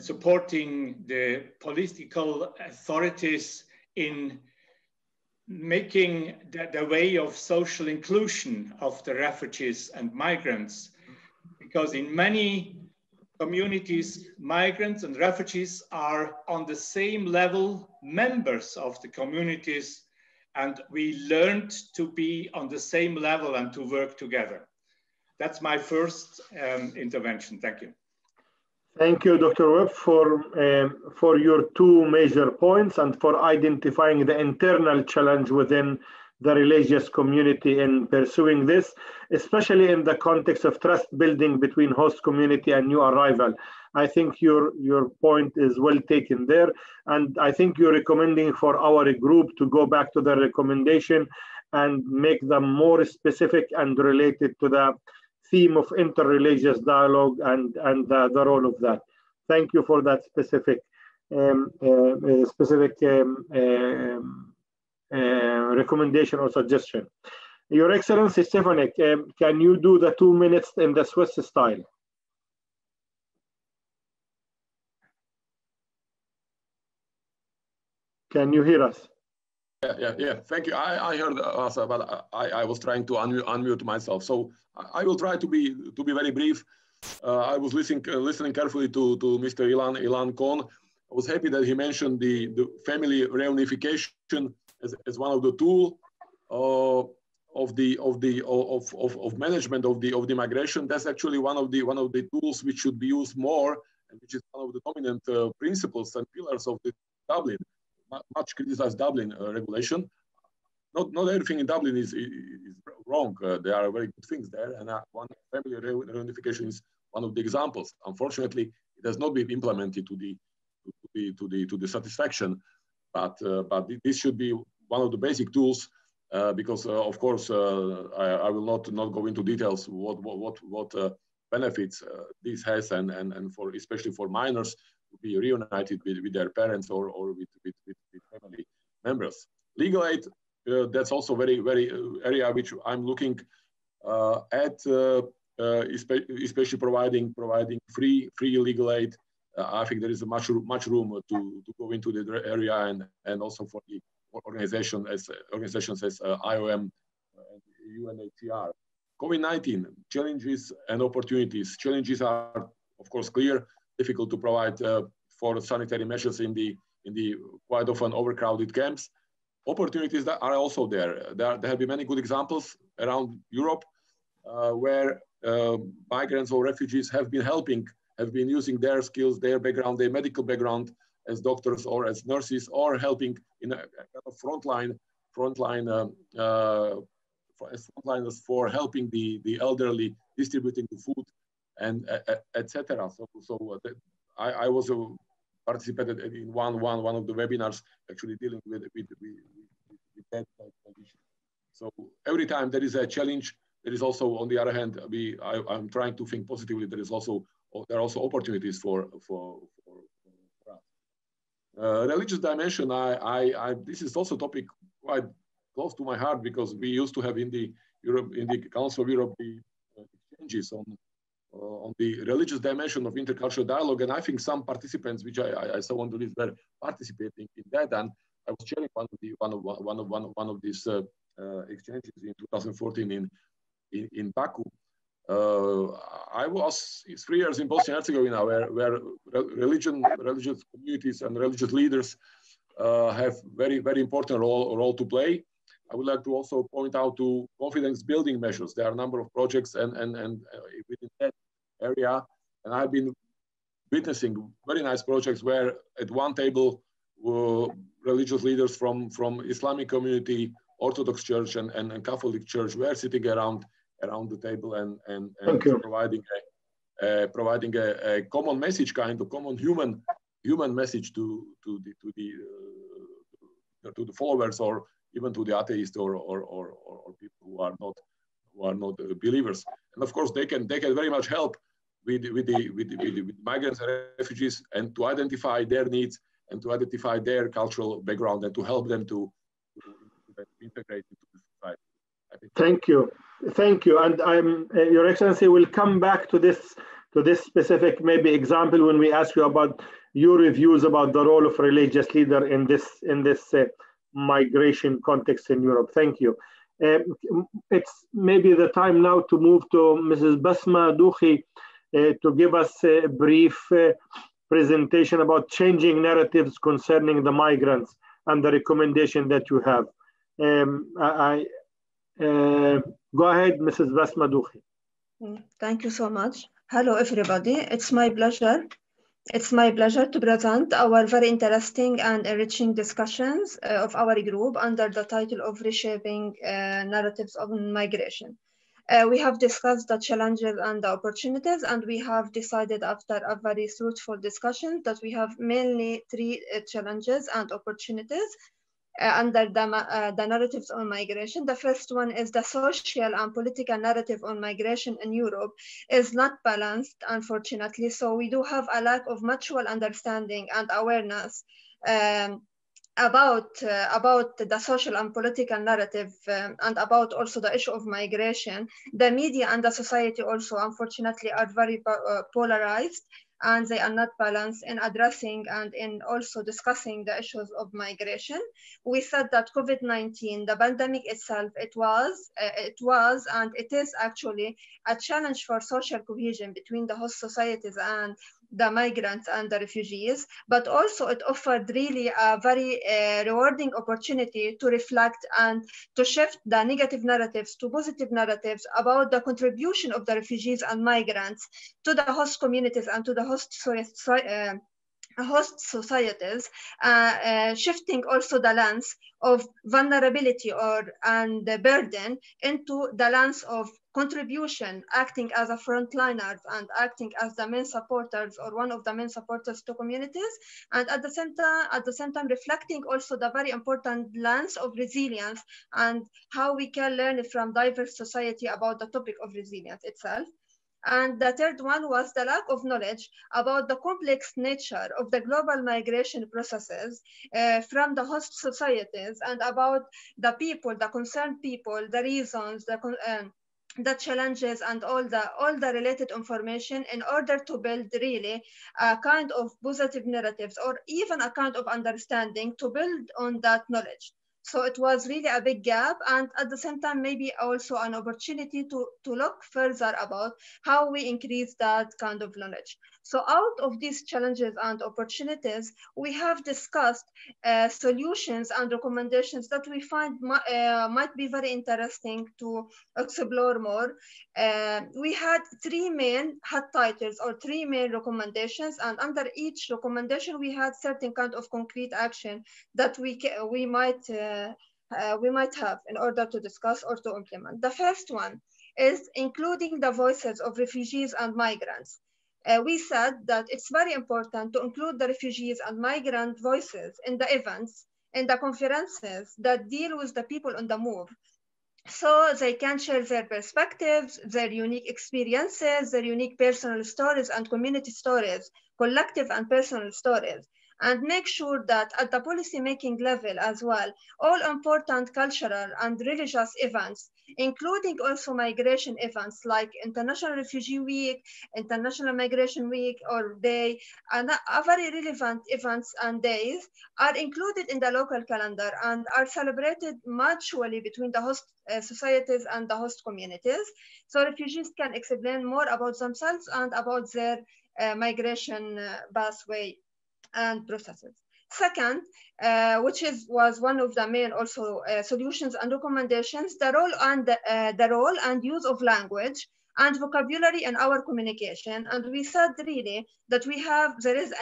supporting the political authorities in making the way of social inclusion of the refugees and migrants. Because in many communities, migrants and refugees are on the same level members of the communities, and we learned to be on the same level and to work together. That's my first intervention. Thank you. Thank you, Dr. Webb, for your two major points and for identifying the internal challenge within the religious community in pursuing this, especially in the context of trust building between host community and new arrival. I think your point is well taken there. And I think you're recommending for our group to go back to the recommendation and make them more specific and related to the theme of interreligious dialogue and the role of that. Thank you for that specific recommendation or suggestion. Your Excellency, Stefanik, can you do the 2 minutes in the Swiss style? Can you hear us? Yeah. Thank you. I heard also, but I was trying to unmute myself. So I will try to be very brief. I was listening carefully to Mr. Ilan Kohn. I was happy that he mentioned the family reunification as one of the tools of management of the migration. That's actually one of the tools which should be used more, and which is one of the dominant principles and pillars of the Dublin, much criticized Dublin regulation. Not everything in Dublin is wrong. There are very good things there, and one family reunification is one of the examples. Unfortunately, it has not been implemented to the satisfaction, but this should be one of the basic tools, because of course I will not go into details what benefits this has, and for especially for minors to be reunited with their parents or with family members. Legal aid, that's also very area which I'm looking at, especially providing free legal aid. I think there is much room to go into the area, and also for the organizations as IOM and UNHCR. COVID-19 challenges and opportunities. Challenges are of course clear. Difficult to provide for sanitary measures in the quite often overcrowded camps. Opportunities that are also there. There have been many good examples around Europe where migrants or refugees have been using their skills, their background, their medical background as doctors or as nurses, or helping in a kind of frontliners for helping the elderly, distributing the food, and etc. So I was participated in one of the webinars actually dealing with that condition. So every time there is a challenge, there is also, on the other hand, I'm trying to think positively. There are also opportunities for us. Religious dimension. This is also a topic quite close to my heart, because we used to have in the Council of Europe the exchanges on the religious dimension of intercultural dialogue, and I think some participants, which I saw on the list, were participating in that, and I was chairing one of these exchanges in 2014 in Baku. I was 3 years in Bosnia and Herzegovina, where religious communities and religious leaders have very important role to play. I would like to also point out to confidence building measures. There are a number of projects and within that area, and I've been witnessing very nice projects where at one table religious leaders from Islamic community, Orthodox Church, and Catholic Church were sitting around the table and providing a common message, kind of common human message to the followers, or even to the atheists or people who are not believers. And of course, they can very much help with migrants and refugees, and to identify their needs and to identify their cultural background and to help them to integrate into the society. Thank you. Thank you. And Your Excellency, will come back to this specific maybe example when we ask you about your reviews about the role of religious leader in this migration context in Europe. Thank you. It's maybe the time now to move to Mrs. Basma Douhi to give us a brief presentation about changing narratives concerning the migrants and the recommendation that you have. Go ahead, Mrs. Basma Douhi. Thank you so much. Hello, everybody. It's my pleasure. It's my pleasure to present our very interesting and enriching discussions of our group under the title of Reshaping Narratives of Migration. We have discussed the challenges and the opportunities, and we have decided after a very fruitful discussion that we have mainly three challenges and opportunities under the narratives on migration. The first one is the social and political narrative on migration in Europe is not balanced, unfortunately. So we do have a lack of mutual understanding and awareness about the social and political narrative and about also the issue of migration. The media and the society also, unfortunately, are very polarized, and they are not balanced in addressing and in also discussing the issues of migration. We said that COVID-19, the pandemic itself, it was and it is actually a challenge for social cohesion between the host societies and the migrants and the refugees, but also it offered really a very rewarding opportunity to reflect and to shift the negative narratives to positive narratives about the contribution of the refugees and migrants to the host communities and to the host societies, shifting also the lens of vulnerability and the burden into the lens of contribution, acting as a frontliners and acting as the main supporters or one of the main supporters to communities, and at the same time reflecting also the very important lens of resilience and how we can learn from diverse society about the topic of resilience itself. And the third one was the lack of knowledge about the complex nature of the global migration processes from the host societies and about the people, the concerned people, the reasons, the challenges and all the related information in order to build really a kind of positive narratives or even a kind of understanding to build on that knowledge. So it was really a big gap, and at the same time, maybe also an opportunity to look further about how we increase that kind of knowledge. So out of these challenges and opportunities, we have discussed solutions and recommendations that we find might be very interesting to explore more. We had three main titles or three main recommendations, and under each recommendation, we had certain kind of concrete action that we might have in order to discuss or to implement. The first one is including the voices of refugees and migrants. We said that it's very important to include the refugees and migrant voices in the events, in the conferences that deal with the people on the move, so they can share their perspectives, their unique experiences, their unique personal stories and community stories, collective and personal stories, and make sure that at the policy-making level as well, all important cultural and religious events, including also migration events like International Refugee Week, International Migration Week or Day, and very relevant events and days are included in the local calendar and are celebrated mutually between the host societies and the host communities. So refugees can explain more about themselves and about their migration pathway and processes. Second, which was one of the main also solutions and recommendations, the role and use of language and vocabulary in our communication. And we said really that there is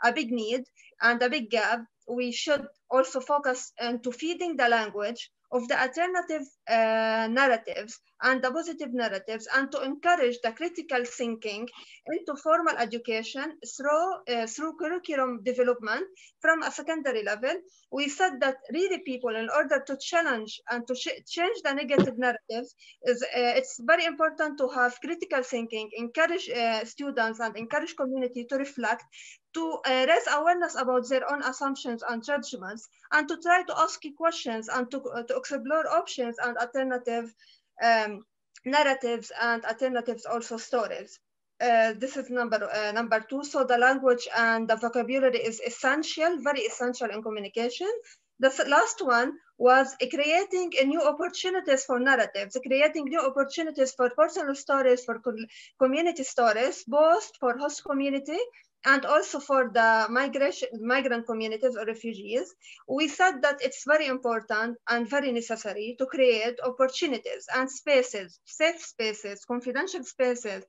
a big need and a big gap. We should also focus into feeding the language of the alternative narratives and the positive narratives, and to encourage the critical thinking into formal education through curriculum development from a secondary level. We said that really people, in order to challenge and to change the negative narratives, it's very important to have critical thinking, encourage students and encourage community to reflect, to raise awareness about their own assumptions and judgments, and to try to ask questions and to explore options and alternative narratives and alternatives, also stories. This is number two. So the language and the vocabulary is essential, very essential in communication. The last one was creating new opportunities for narratives, creating new opportunities for personal stories, for community stories, both for host community and also for the migrant communities or refugees. We said that it's very important and very necessary to create opportunities and spaces, safe spaces, confidential spaces,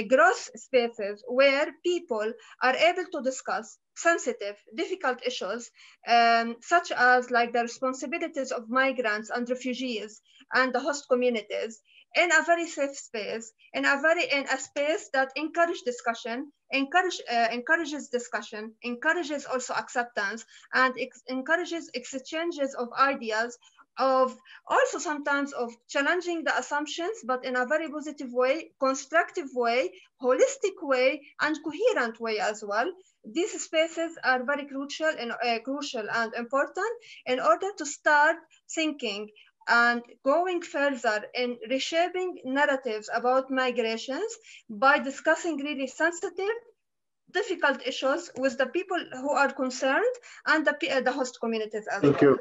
growth spaces where people are able to discuss sensitive, difficult issues, such as like the responsibilities of migrants and refugees and the host communities, in a very safe space, in a space that encourages discussion, encourages discussion, encourages also acceptance, and encourages exchanges of ideas, of also sometimes of challenging the assumptions, but in a very positive way, constructive way, holistic way, and coherent way as well. These spaces are very crucial and important in order to start thinking and going further in reshaping narratives about migrations by discussing really sensitive, difficult issues with the people who are concerned and the host communities as well. Thank you.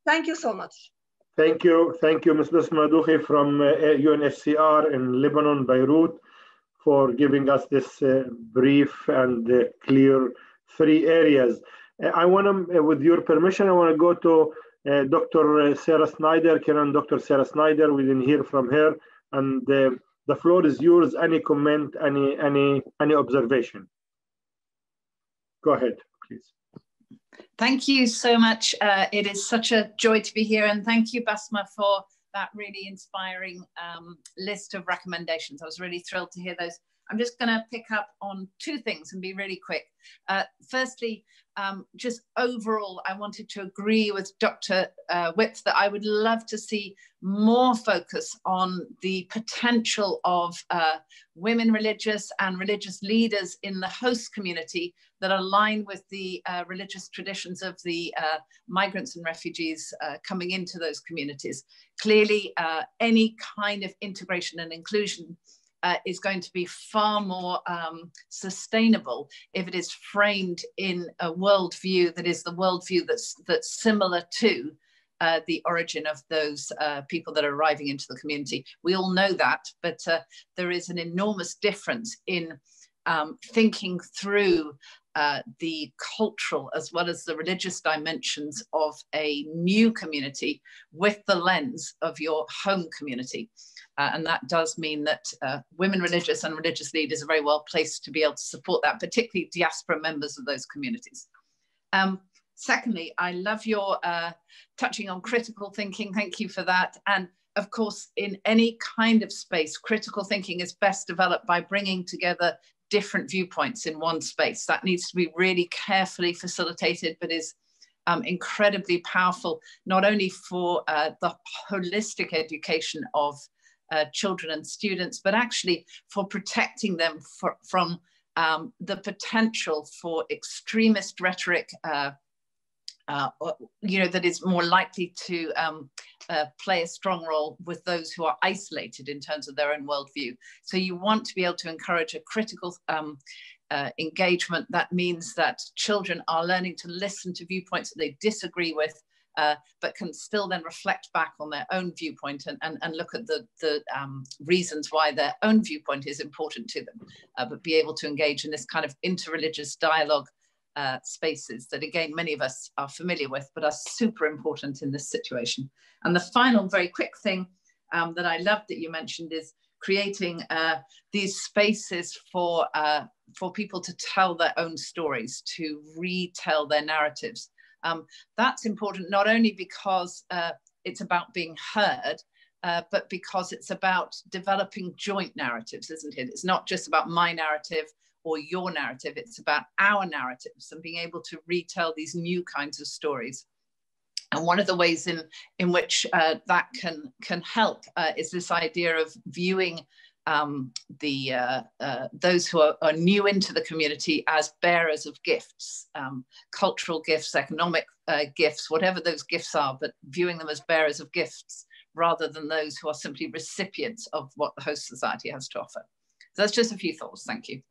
Thank you so much. Thank you, Ms. Basma Douhi from UNHCR in Lebanon, Beirut, for giving us this brief and clear three areas. I want to, with your permission, I want to go to Dr. Sarah Snyder, Dr. Sarah Snyder. We didn't hear from her, and the floor is yours. Any comment, any observation? Go ahead, please. Thank you so much. It is such a joy to be here, and thank you, Basma, for that really inspiring list of recommendations. I was really thrilled to hear those. I'm just going to pick up on two things and be really quick. Firstly, just overall, I wanted to agree with Dr. Wipf that I would love to see more focus on the potential of women religious and religious leaders in the host community that align with the religious traditions of the migrants and refugees coming into those communities. Clearly, any kind of integration and inclusion is going to be far more sustainable if it is framed in a worldview that is the worldview that's similar to the origin of those people that are arriving into the community. We all know that, but there is an enormous difference in thinking through the cultural as well as the religious dimensions of a new community with the lens of your home community. And that does mean that women religious and religious leaders are very well placed to be able to support that, particularly diaspora members of those communities. Secondly, I love your touching on critical thinking. Thank you for that. And of course, in any kind of space, critical thinking is best developed by bringing together different viewpoints in one space. That needs to be really carefully facilitated, but is incredibly powerful, not only for the holistic education of children and students, but actually for protecting them from the potential for extremist rhetoric, that is more likely to play a strong role with those who are isolated in terms of their own worldview. So you want to be able to encourage a critical engagement. That means that children are learning to listen to viewpoints that they disagree with, but can still then reflect back on their own viewpoint and look at the reasons why their own viewpoint is important to them, but be able to engage in this kind of interreligious dialogue spaces that, again, many of us are familiar with, but are super important in this situation. And the final very quick thing that I love that you mentioned is creating these spaces for people to tell their own stories, to retell their narratives. That's important not only because it's about being heard, but because it's about developing joint narratives, isn't it? It's not just about my narrative or your narrative, it's about our narratives and being able to retell these new kinds of stories. And one of the ways in which that can help is this idea of viewing those who are new into the community as bearers of gifts, cultural gifts, economic gifts, whatever those gifts are, but viewing them as bearers of gifts rather than those who are simply recipients of what the host society has to offer. So that's just a few thoughts. Thank you.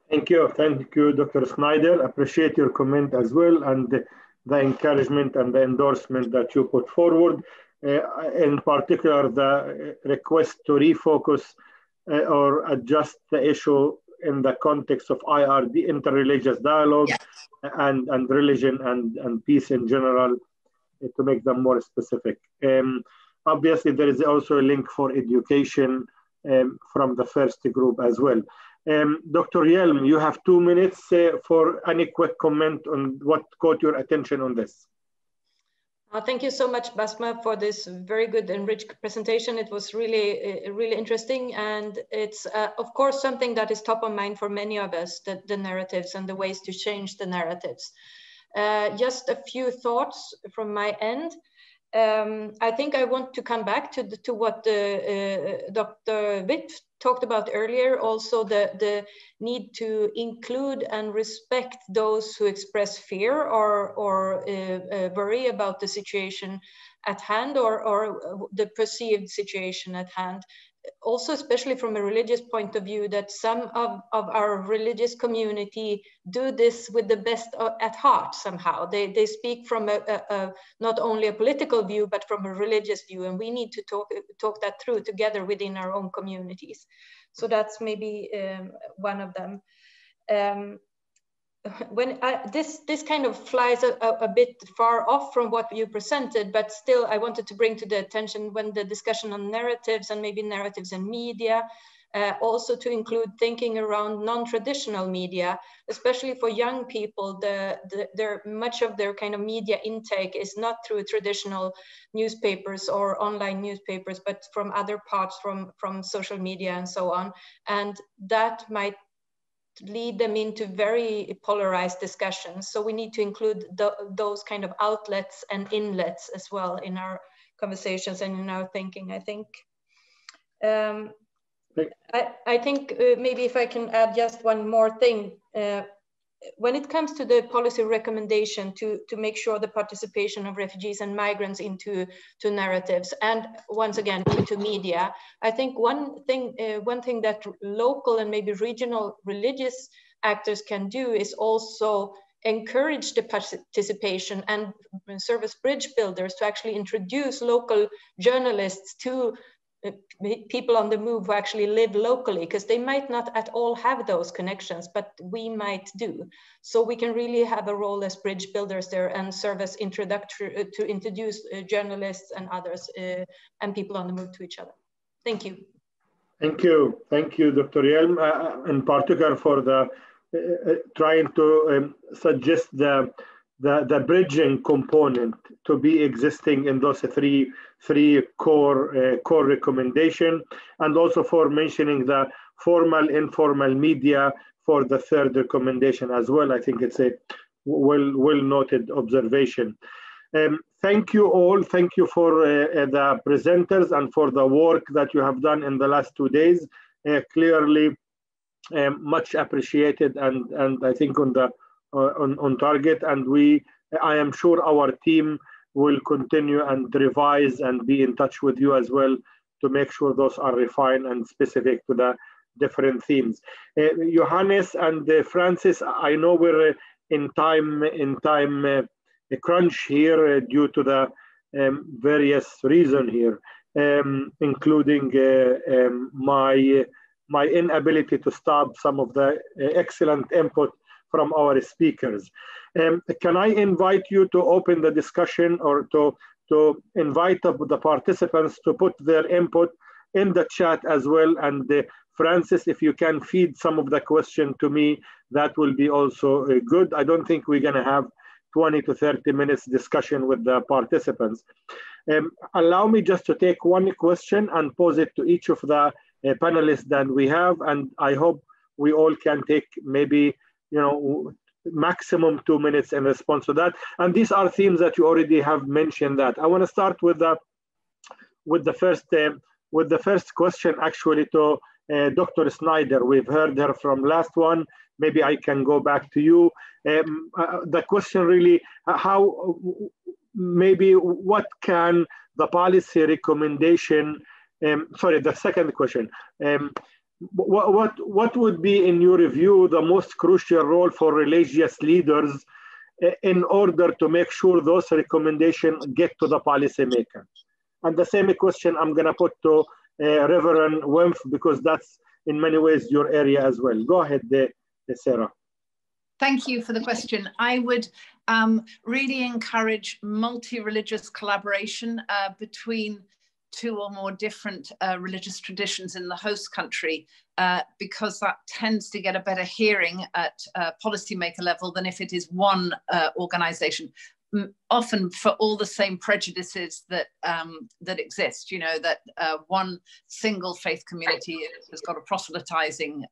Thank you, Dr. Snyder. Appreciate your comment as well, and the encouragement and the endorsement that you put forward. In particular, the request to refocus or adjust the issue in the context of IRD, interreligious dialogue, yes, and religion and peace in general, to make them more specific. Obviously, there is also a link for education from the first group as well. Dr. Yelm, you have 2 minutes for any quick comment on what caught your attention on this. Thank you so much, Basma, for this very good and rich presentation. It was really interesting, and it's of course something that is top of mind for many of us, the narratives and the ways to change the narratives. Just a few thoughts from my end. I think I want to come back to what Dr. Witt talked about earlier, also the need to include and respect those who express fear or worry about the situation at hand or the perceived situation at hand. Also, especially from a religious point of view, that some of our religious community do this with the best at heart somehow. They speak from not only a political view, but from a religious view, and we need to talk that through together within our own communities. So that's maybe one of them. This kind of flies a bit far off from what you presented, but still I wanted to bring to the attention when the discussion on narratives and maybe narratives in media, also to include thinking around non-traditional media, especially for young people. Much of their kind of media intake is not through traditional newspapers or online newspapers, but from other parts, from social media and so on. And that might lead them into very polarized discussions. So we need to include those kind of outlets and inlets as well in our conversations and in our thinking, I think. I think maybe if I can add just one more thing. When it comes to the policy recommendation to make sure the participation of refugees and migrants into narratives and once again into media, I think one thing that local and maybe regional religious actors can do is also encourage the participation and serve as bridge builders to actually introduce local journalists to people on the move who actually live locally, because they might not at all have those connections, but we might do. So we can really have a role as bridge builders there and serve as introductory to introduce journalists and others and people on the move to each other. Thank you. Thank you, Dr. Yelm, in particular for the trying to suggest the bridging component to be existing in those three core recommendation, and also for mentioning the formal, informal media for the third recommendation as well. I think it's a well noted observation. Thank you all. Thank you for the presenters and for the work that you have done in the last 2 days. Clearly, much appreciated, and I think on target. And I am sure our team will continue and revise and be in touch with you as well to make sure those are refined and specific to the different themes. Johannes and Francis, I know we're in time crunch here due to the various reasons here, including my inability to stop some of the excellent input from our speakers. Can I invite you to open the discussion or to invite the participants to put their input in the chat as well? And Francis, if you can feed some of the question to me, that will be also good. I don't think we're gonna have 20 to 30 minutes discussion with the participants. Allow me just to take one question and pose it to each of the panelists that we have, and I hope we all can take maybe, maximum 2 minutes in response to that. And these are themes that you already have mentioned. That I want to start with the first question, actually, to Dr. Snyder. We've heard her from last one. Maybe I can go back to you. The question really, what can the policy recommendation, the second question, what would be, in your review, the most crucial role for religious leaders in order to make sure those recommendations get to the policymaker? And the same question I'm going to put to Reverend Wempf, because that's in many ways your area as well. Go ahead, Sarah. Thank you for the question. I would really encourage multi-religious collaboration between two or more different religious traditions in the host country, because that tends to get a better hearing at policymaker level than if it is one organization, often for all the same prejudices that that exist. That one single faith community has got a proselytizing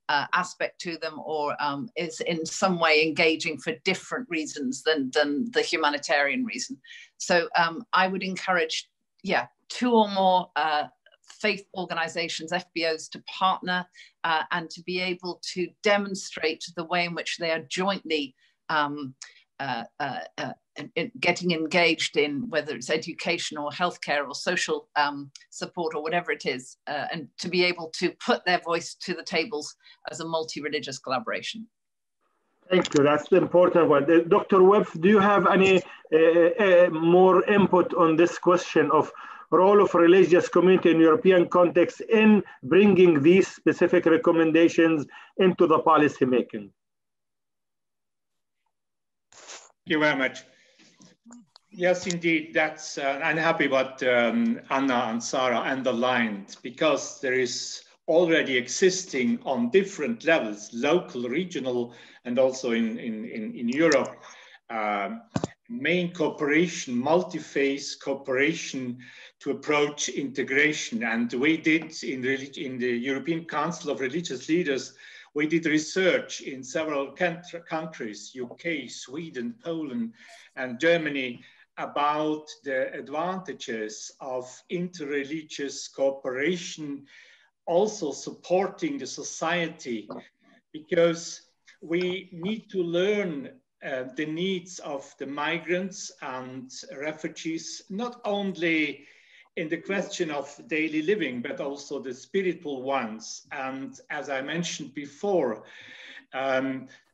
aspect to them, or is in some way engaging for different reasons than the humanitarian reason. So I would encourage, two or more faith organizations, FBOs, to partner and to be able to demonstrate the way in which they are jointly getting engaged in, whether it's education or healthcare or social support or whatever it is, and to be able to put their voice to the tables as a multi-religious collaboration. Thank you. That's the important one. Dr. Wempf, do you have any more input on this question of role of religious community in European context in bringing these specific recommendations into the policy making? Thank you very much. Yes, indeed, that's, I'm happy what Anna and Sarah underlined, because there is already existing on different levels, local, regional, and also in Europe, main cooperation, multi-phase cooperation to approach integration. And we did in the European Council of Religious Leaders, we did research in several countries, UK, Sweden, Poland, and Germany, about the advantages of interreligious cooperation, also supporting the society, because we need to learn the needs of the migrants and refugees, not only in the question of daily living, but also the spiritual ones. And as I mentioned before,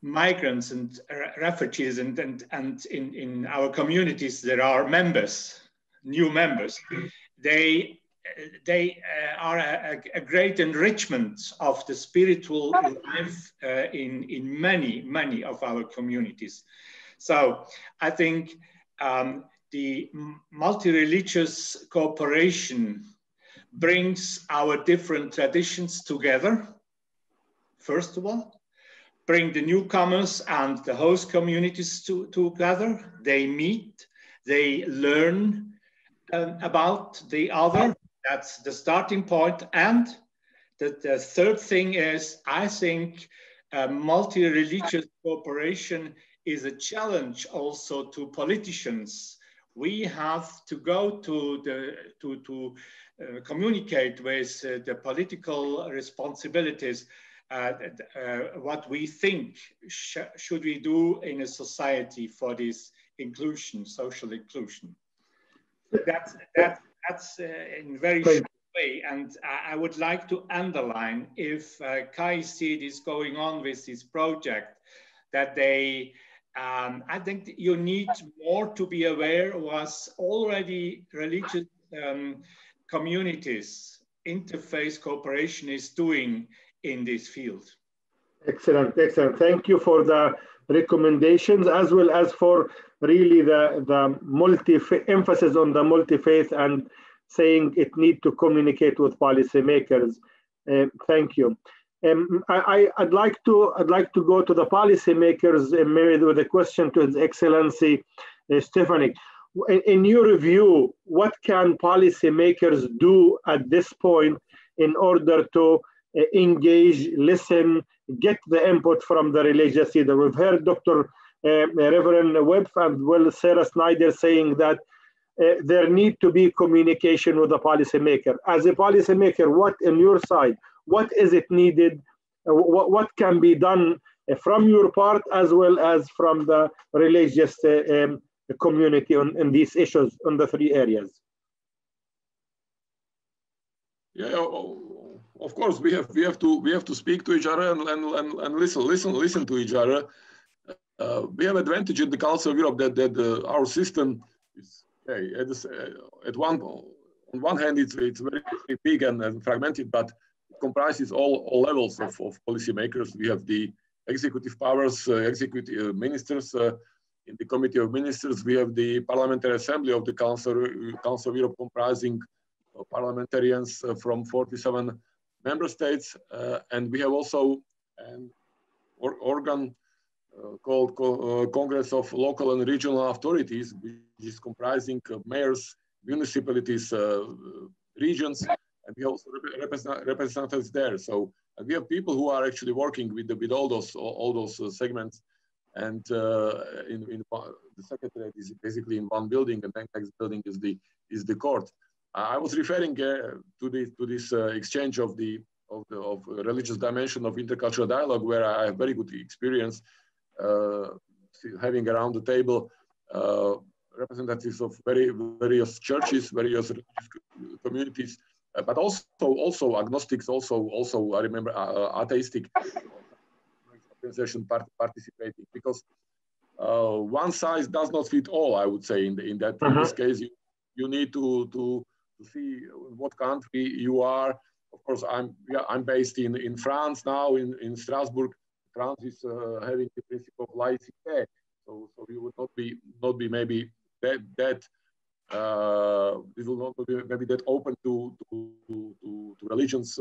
migrants and refugees and in our communities, there are members, new members. They are a great enrichment of the spiritual life in many of our communities. So I think the multi-religious cooperation brings our different traditions together, first of all, bring the newcomers and the host communities together. They meet, they learn about the other. That's the starting point. And the third thing is, I think multi-religious cooperation is a challenge also to politicians. We have to go to communicate with the political responsibilities, what we think should we do in a society for this inclusion, social inclusion. That's in very short way. And I would like to underline, if KAICIID is going on with this project, that they, I think you need more to be aware was already religious communities, interfaith cooperation is doing in this field. Excellent, excellent. Thank you for the recommendations, as well as for really the emphasis on the multi-faith and saying it need to communicate with policymakers. Thank you. I'd like to go to the policymakers, maybe with a question to His Excellency Stephanie. in your view, what can policymakers do at this point in order to engage, listen, get the input from the religious leader? We've heard Dr. Reverend Webb and Sarah Snyder saying that there need to be communication with the policymaker. As a policymaker, what on your side, what is it needed? What can be done from your part as well as from the religious community on these issues on the three areas? Yeah, of course we have to speak to each other and listen to each other. We have advantage in the Council of Europe that our system is on one hand it's very big and fragmented, but it comprises all levels of policymakers. We have the executive powers, executive ministers. In the Committee of Ministers, we have the Parliamentary Assembly of the Council of Europe, comprising parliamentarians from 47 member states, and we have also an organ called Congress of Local and Regional Authorities, which is comprising mayors, municipalities, regions, and we also representatives there. So we have people who are actually working with all those segments, and in the secretariat is basically in one building, and the next building is the court. I was referring to this exchange of religious dimension of intercultural dialogue, where I have very good experience having around the table representatives of various churches, various religious communities, but also agnostics, also I remember atheistic organization participating, because one size does not fit all. I would say in this case, you need to see what country you are. Of course, I'm based in France now, in Strasbourg. France is having the principle of laïcité, so we would not be maybe that we will not be maybe that open to religions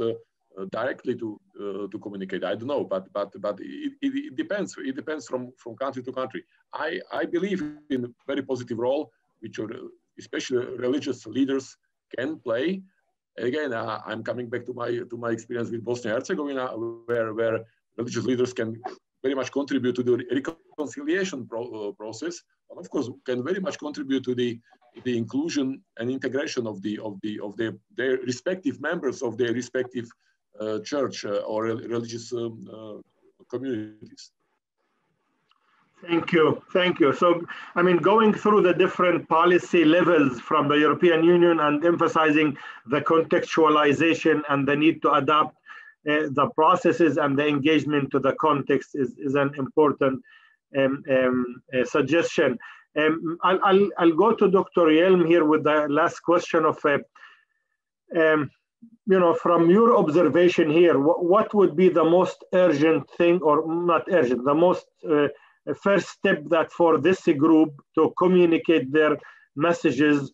directly to communicate. I don't know, but it depends. It depends from country to country. I believe in a very positive role which especially religious leaders can play. Again, I'm coming back to my experience with Bosnia and Herzegovina, where religious leaders can very much contribute to the reconciliation process, and of course can very much contribute to the inclusion and integration of their respective members of their respective church or religious communities. Thank you. So, I mean, going through the different policy levels from the European Union and emphasizing the contextualization and the need to adapt the processes and the engagement to the context is an important suggestion. I'll go to Dr. Yelm here with the last question of, from your observation here, what would be the most urgent thing, or not urgent, the most first step that for this group to communicate their messages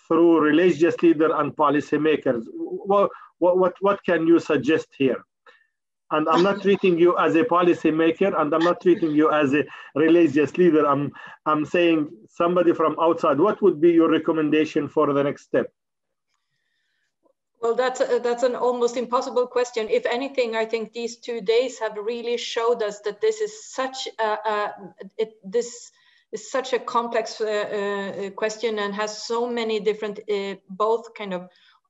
through religious leaders and policymakers? What can you suggest here? And I'm not treating you as a policymaker, and I'm not treating you as a religious leader. I'm saying somebody from outside. What would be your recommendation for the next step? Well, that's an almost impossible question. If anything, I think these 2 days have really showed us that this is such a complex question, and has so many different, both kind of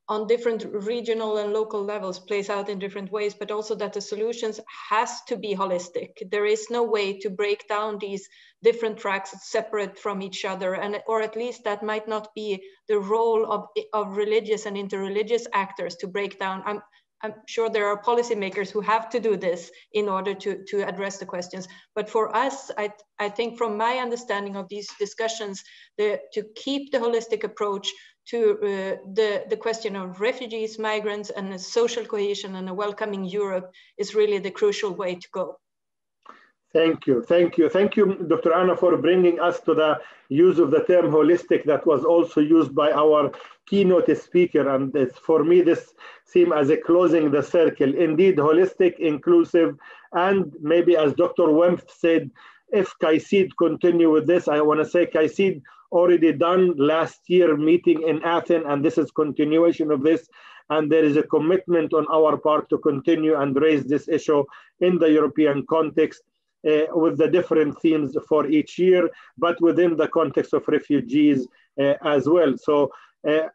on different regional and local levels, plays out in different ways, but also that the solutions has to be holistic. There is no way to break down these different tracks separate from each other, or at least that might not be the role of religious and interreligious actors to break down. I'm sure there are policymakers who have to do this in order to address the questions. But for us, I think from my understanding of these discussions, to keep the holistic approach to the question of refugees, migrants, and social cohesion and a welcoming Europe is really the crucial way to go. Thank you, Dr. Anna, for bringing us to the use of the term holistic that was also used by our keynote speaker. And for me, this seems as a closing the circle. Indeed, holistic, inclusive, and maybe as Dr. Wempf said, if KAICIID continue with this. I want to say KAICIID already done last year meeting in Athens, and this is continuation of this. And there is a commitment on our part to continue and raise this issue in the European context with the different themes for each year, but within the context of refugees as well. So,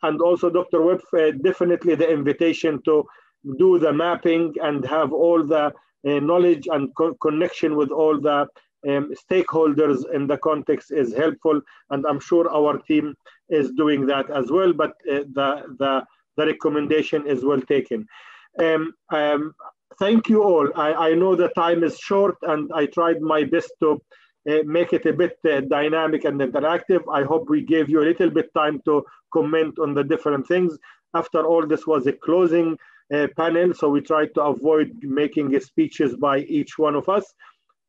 and also Dr. Webb, definitely the invitation to do the mapping and have all the knowledge and connection with all the stakeholders in the context is helpful. And I'm sure our team is doing that as well, but the recommendation is well taken. Thank you all. I know the time is short and I tried my best to make it a bit dynamic and interactive. I hope we gave you a little bit time to comment on the different things. After all, this was a closing panel, so we tried to avoid making speeches by each one of us.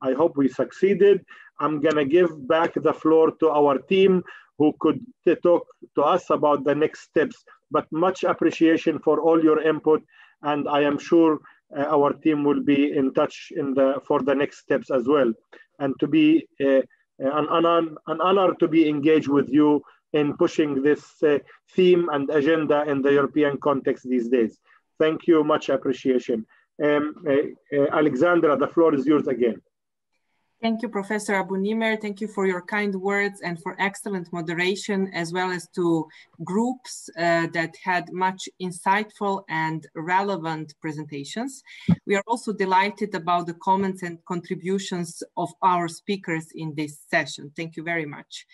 I hope we succeeded. I'm gonna give back the floor to our team who could talk to us about the next steps, but much appreciation for all your input. And I am sure our team will be in touch for the next steps as well. And to be an honor to be engaged with you in pushing this theme and agenda in the European context these days. Thank you, much appreciation. Alexandra, the floor is yours again. Thank you, Professor Abou-Nimer. Thank you for your kind words and for excellent moderation, as well as to groups that had much insightful and relevant presentations. We are also delighted about the comments and contributions of our speakers in this session. Thank you very much.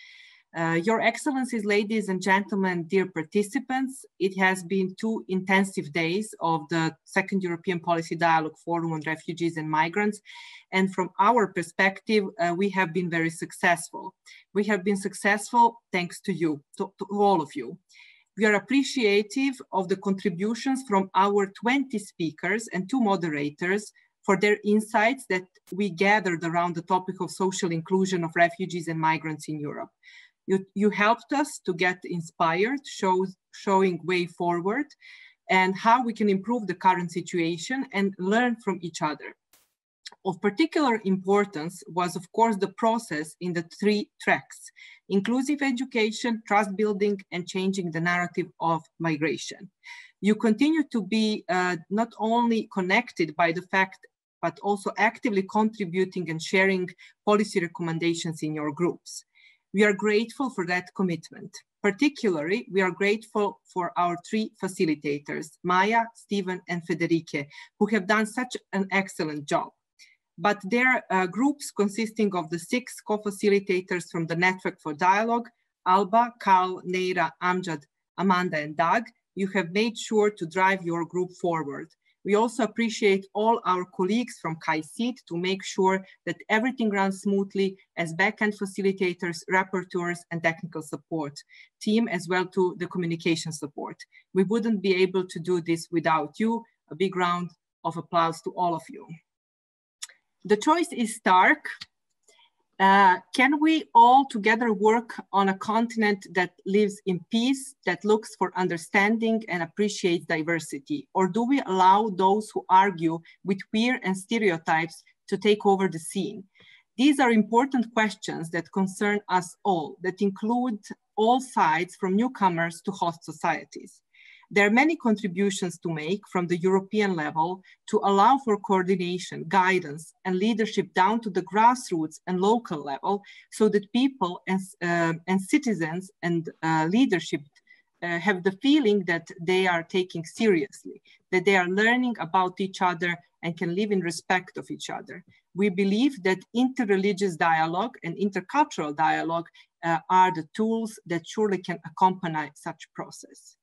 Your Excellencies, ladies and gentlemen, dear participants, it has been 2 intensive days of the Second European Policy Dialogue Forum on Refugees and Migrants. And from our perspective, we have been very successful. We have been successful thanks to you, to all of you. We are appreciative of the contributions from our 20 speakers and 2 moderators for their insights that we gathered around the topic of social inclusion of refugees and migrants in Europe. You helped us to get inspired, showing way forward and how we can improve the current situation and learn from each other. Of particular importance was, of course, the process in the 3 tracks: inclusive education, trust building, and changing the narrative of migration. You continue to be not only connected by the fact, but also actively contributing and sharing policy recommendations in your groups. We are grateful for that commitment. Particularly, we are grateful for our 3 facilitators, Maya, Stephen, and Federique, who have done such an excellent job. But their groups consisting of the 6 co-facilitators from the Network for Dialogue, Alba, Carl, Neira, Amjad, Amanda, and Doug, you have made sure to drive your group forward. We also appreciate all our colleagues from KAICIID to make sure that everything runs smoothly as backend facilitators, rapporteurs, and technical support team, as well to the communication support. We wouldn't be able to do this without you. A big round of applause to all of you. The choice is stark. Can we all together work on a continent that lives in peace, that looks for understanding and appreciates diversity? Or do we allow those who argue with fear and stereotypes to take over the scene? These are important questions that concern us all, that include all sides from newcomers to host societies. There are many contributions to make from the European level to allow for coordination, guidance, and leadership down to the grassroots and local level, so that people and citizens and leadership have the feeling that they are taken seriously, that they are learning about each other and can live in respect of each other. We believe that interreligious dialogue and intercultural dialogue are the tools that surely can accompany such process.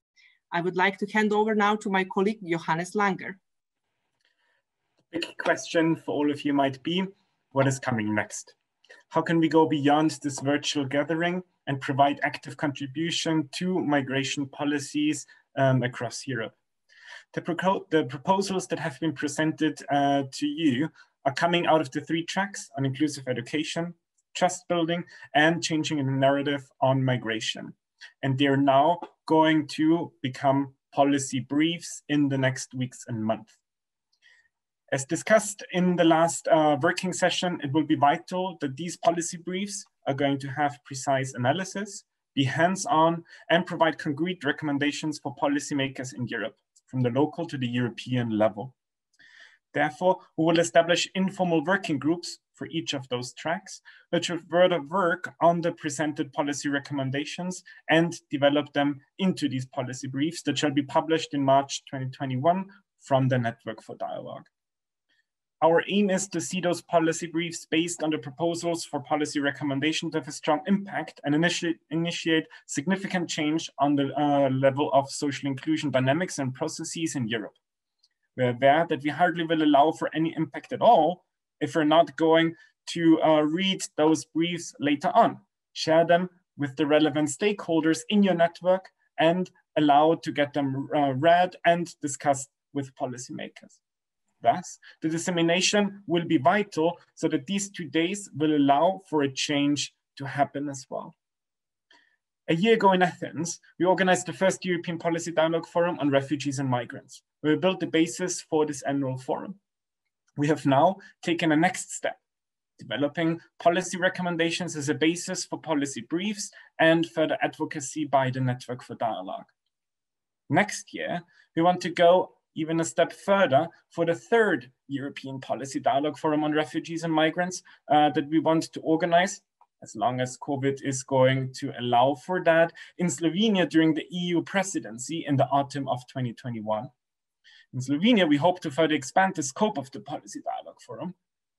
I would like to hand over now to my colleague, Johannes Langer. The big question for all of you might be, what is coming next? How can we go beyond this virtual gathering and provide active contribution to migration policies across Europe? The proposals that have been presented to you are coming out of the 3 tracks on inclusive education, trust building, and changing the narrative on migration. And they're now going to become policy briefs in the next weeks and months. As discussed in the last working session, it will be vital that these policy briefs are going to have precise analysis, be hands-on, and provide concrete recommendations for policymakers in Europe, from the local to the European level. Therefore, we will establish informal working groups for each of those tracks, which will further work on the presented policy recommendations and develop them into these policy briefs that shall be published in March 2021 from the Network for Dialogue. Our aim is to see those policy briefs based on the proposals for policy recommendations to have a strong impact and initiate significant change on the level of social inclusion dynamics and processes in Europe. We're aware that we hardly will allow for any impact at all if we're not going to read those briefs later on, share them with the relevant stakeholders in your network, and allow to get them read and discussed with policymakers. Thus, the dissemination will be vital so that these 2 days will allow for a change to happen as well. A year ago in Athens, we organized the first European Policy Dialogue Forum on Refugees and Migrants. We built the basis for this annual forum. We have now taken a next step, developing policy recommendations as a basis for policy briefs and further advocacy by the Network for Dialogue. Next year, we want to go even a step further for the third European Policy Dialogue Forum on Refugees and Migrants that we want to organize, as long as COVID is going to allow for that, in Slovenia during the EU presidency in the autumn of 2021. In Slovenia, we hope to further expand the scope of the Policy Dialogue Forum.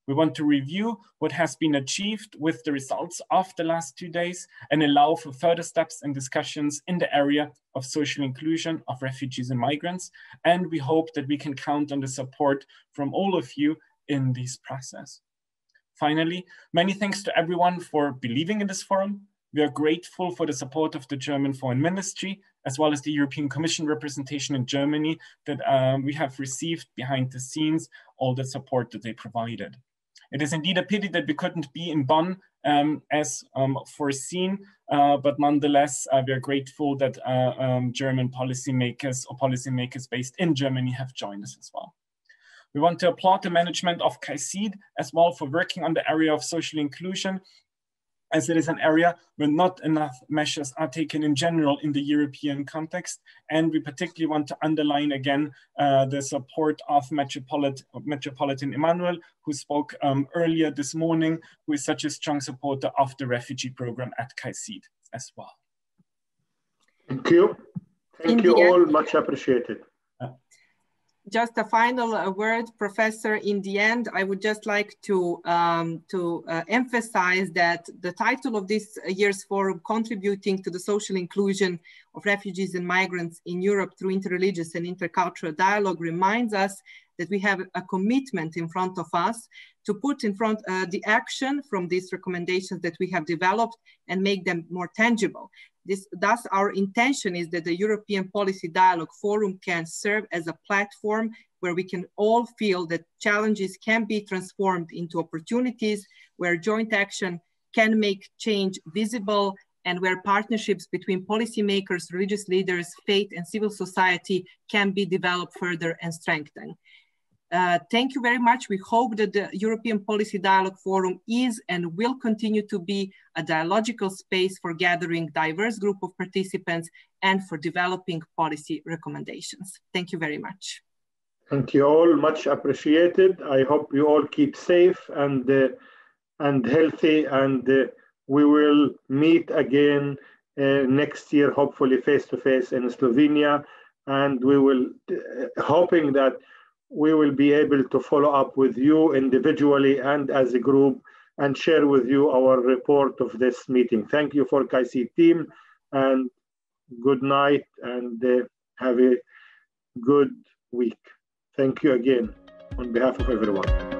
We want to review what has been achieved with the results of the last 2 days and allow for further steps and discussions in the area of social inclusion of refugees and migrants. And we hope that we can count on the support from all of you in this process. Finally, many thanks to everyone for believing in this forum. We are grateful for the support of the German Foreign Ministry, as well as the European Commission representation in Germany that we have received behind the scenes, all the support that they provided. It is indeed a pity that we couldn't be in Bonn as foreseen, but nonetheless, we are grateful that German policymakers or policymakers based in Germany have joined us as well. We want to applaud the management of KAICIID as well for working on the area of social inclusion, as it is an area where not enough measures are taken in general in the European context. And we particularly want to underline again the support of Metropolitan Emmanuel, who spoke earlier this morning, who is such a strong supporter of the refugee program at KAICIID as well. Thank you. Thank you all, much appreciated. Just a final word, Professor. In the end, I would just like to emphasize that the title of this year's forum, Contributing to the Social Inclusion of Refugees and Migrants in Europe through Interreligious and Intercultural Dialogue, reminds us that we have a commitment in front of us to put in front the action from these recommendations that we have developed and make them more tangible. Thus, our intention is that the European Policy Dialogue Forum can serve as a platform where we can all feel that challenges can be transformed into opportunities, where joint action can make change visible, and where partnerships between policymakers, religious leaders, faith, and civil society can be developed further and strengthened. Thank you very much. We hope that the European Policy Dialogue Forum is and will continue to be a dialogical space for gathering diverse group of participants and for developing policy recommendations. Thank you very much. Thank you all, much appreciated. I hope you all keep safe and healthy, and we will meet again next year, hopefully face-to-face in Slovenia, and we will, hoping that we will be able to follow up with you individually and as a group and share with you our report of this meeting. Thank you for KAICIID team, and good night, and have a good week. Thank you again on behalf of everyone.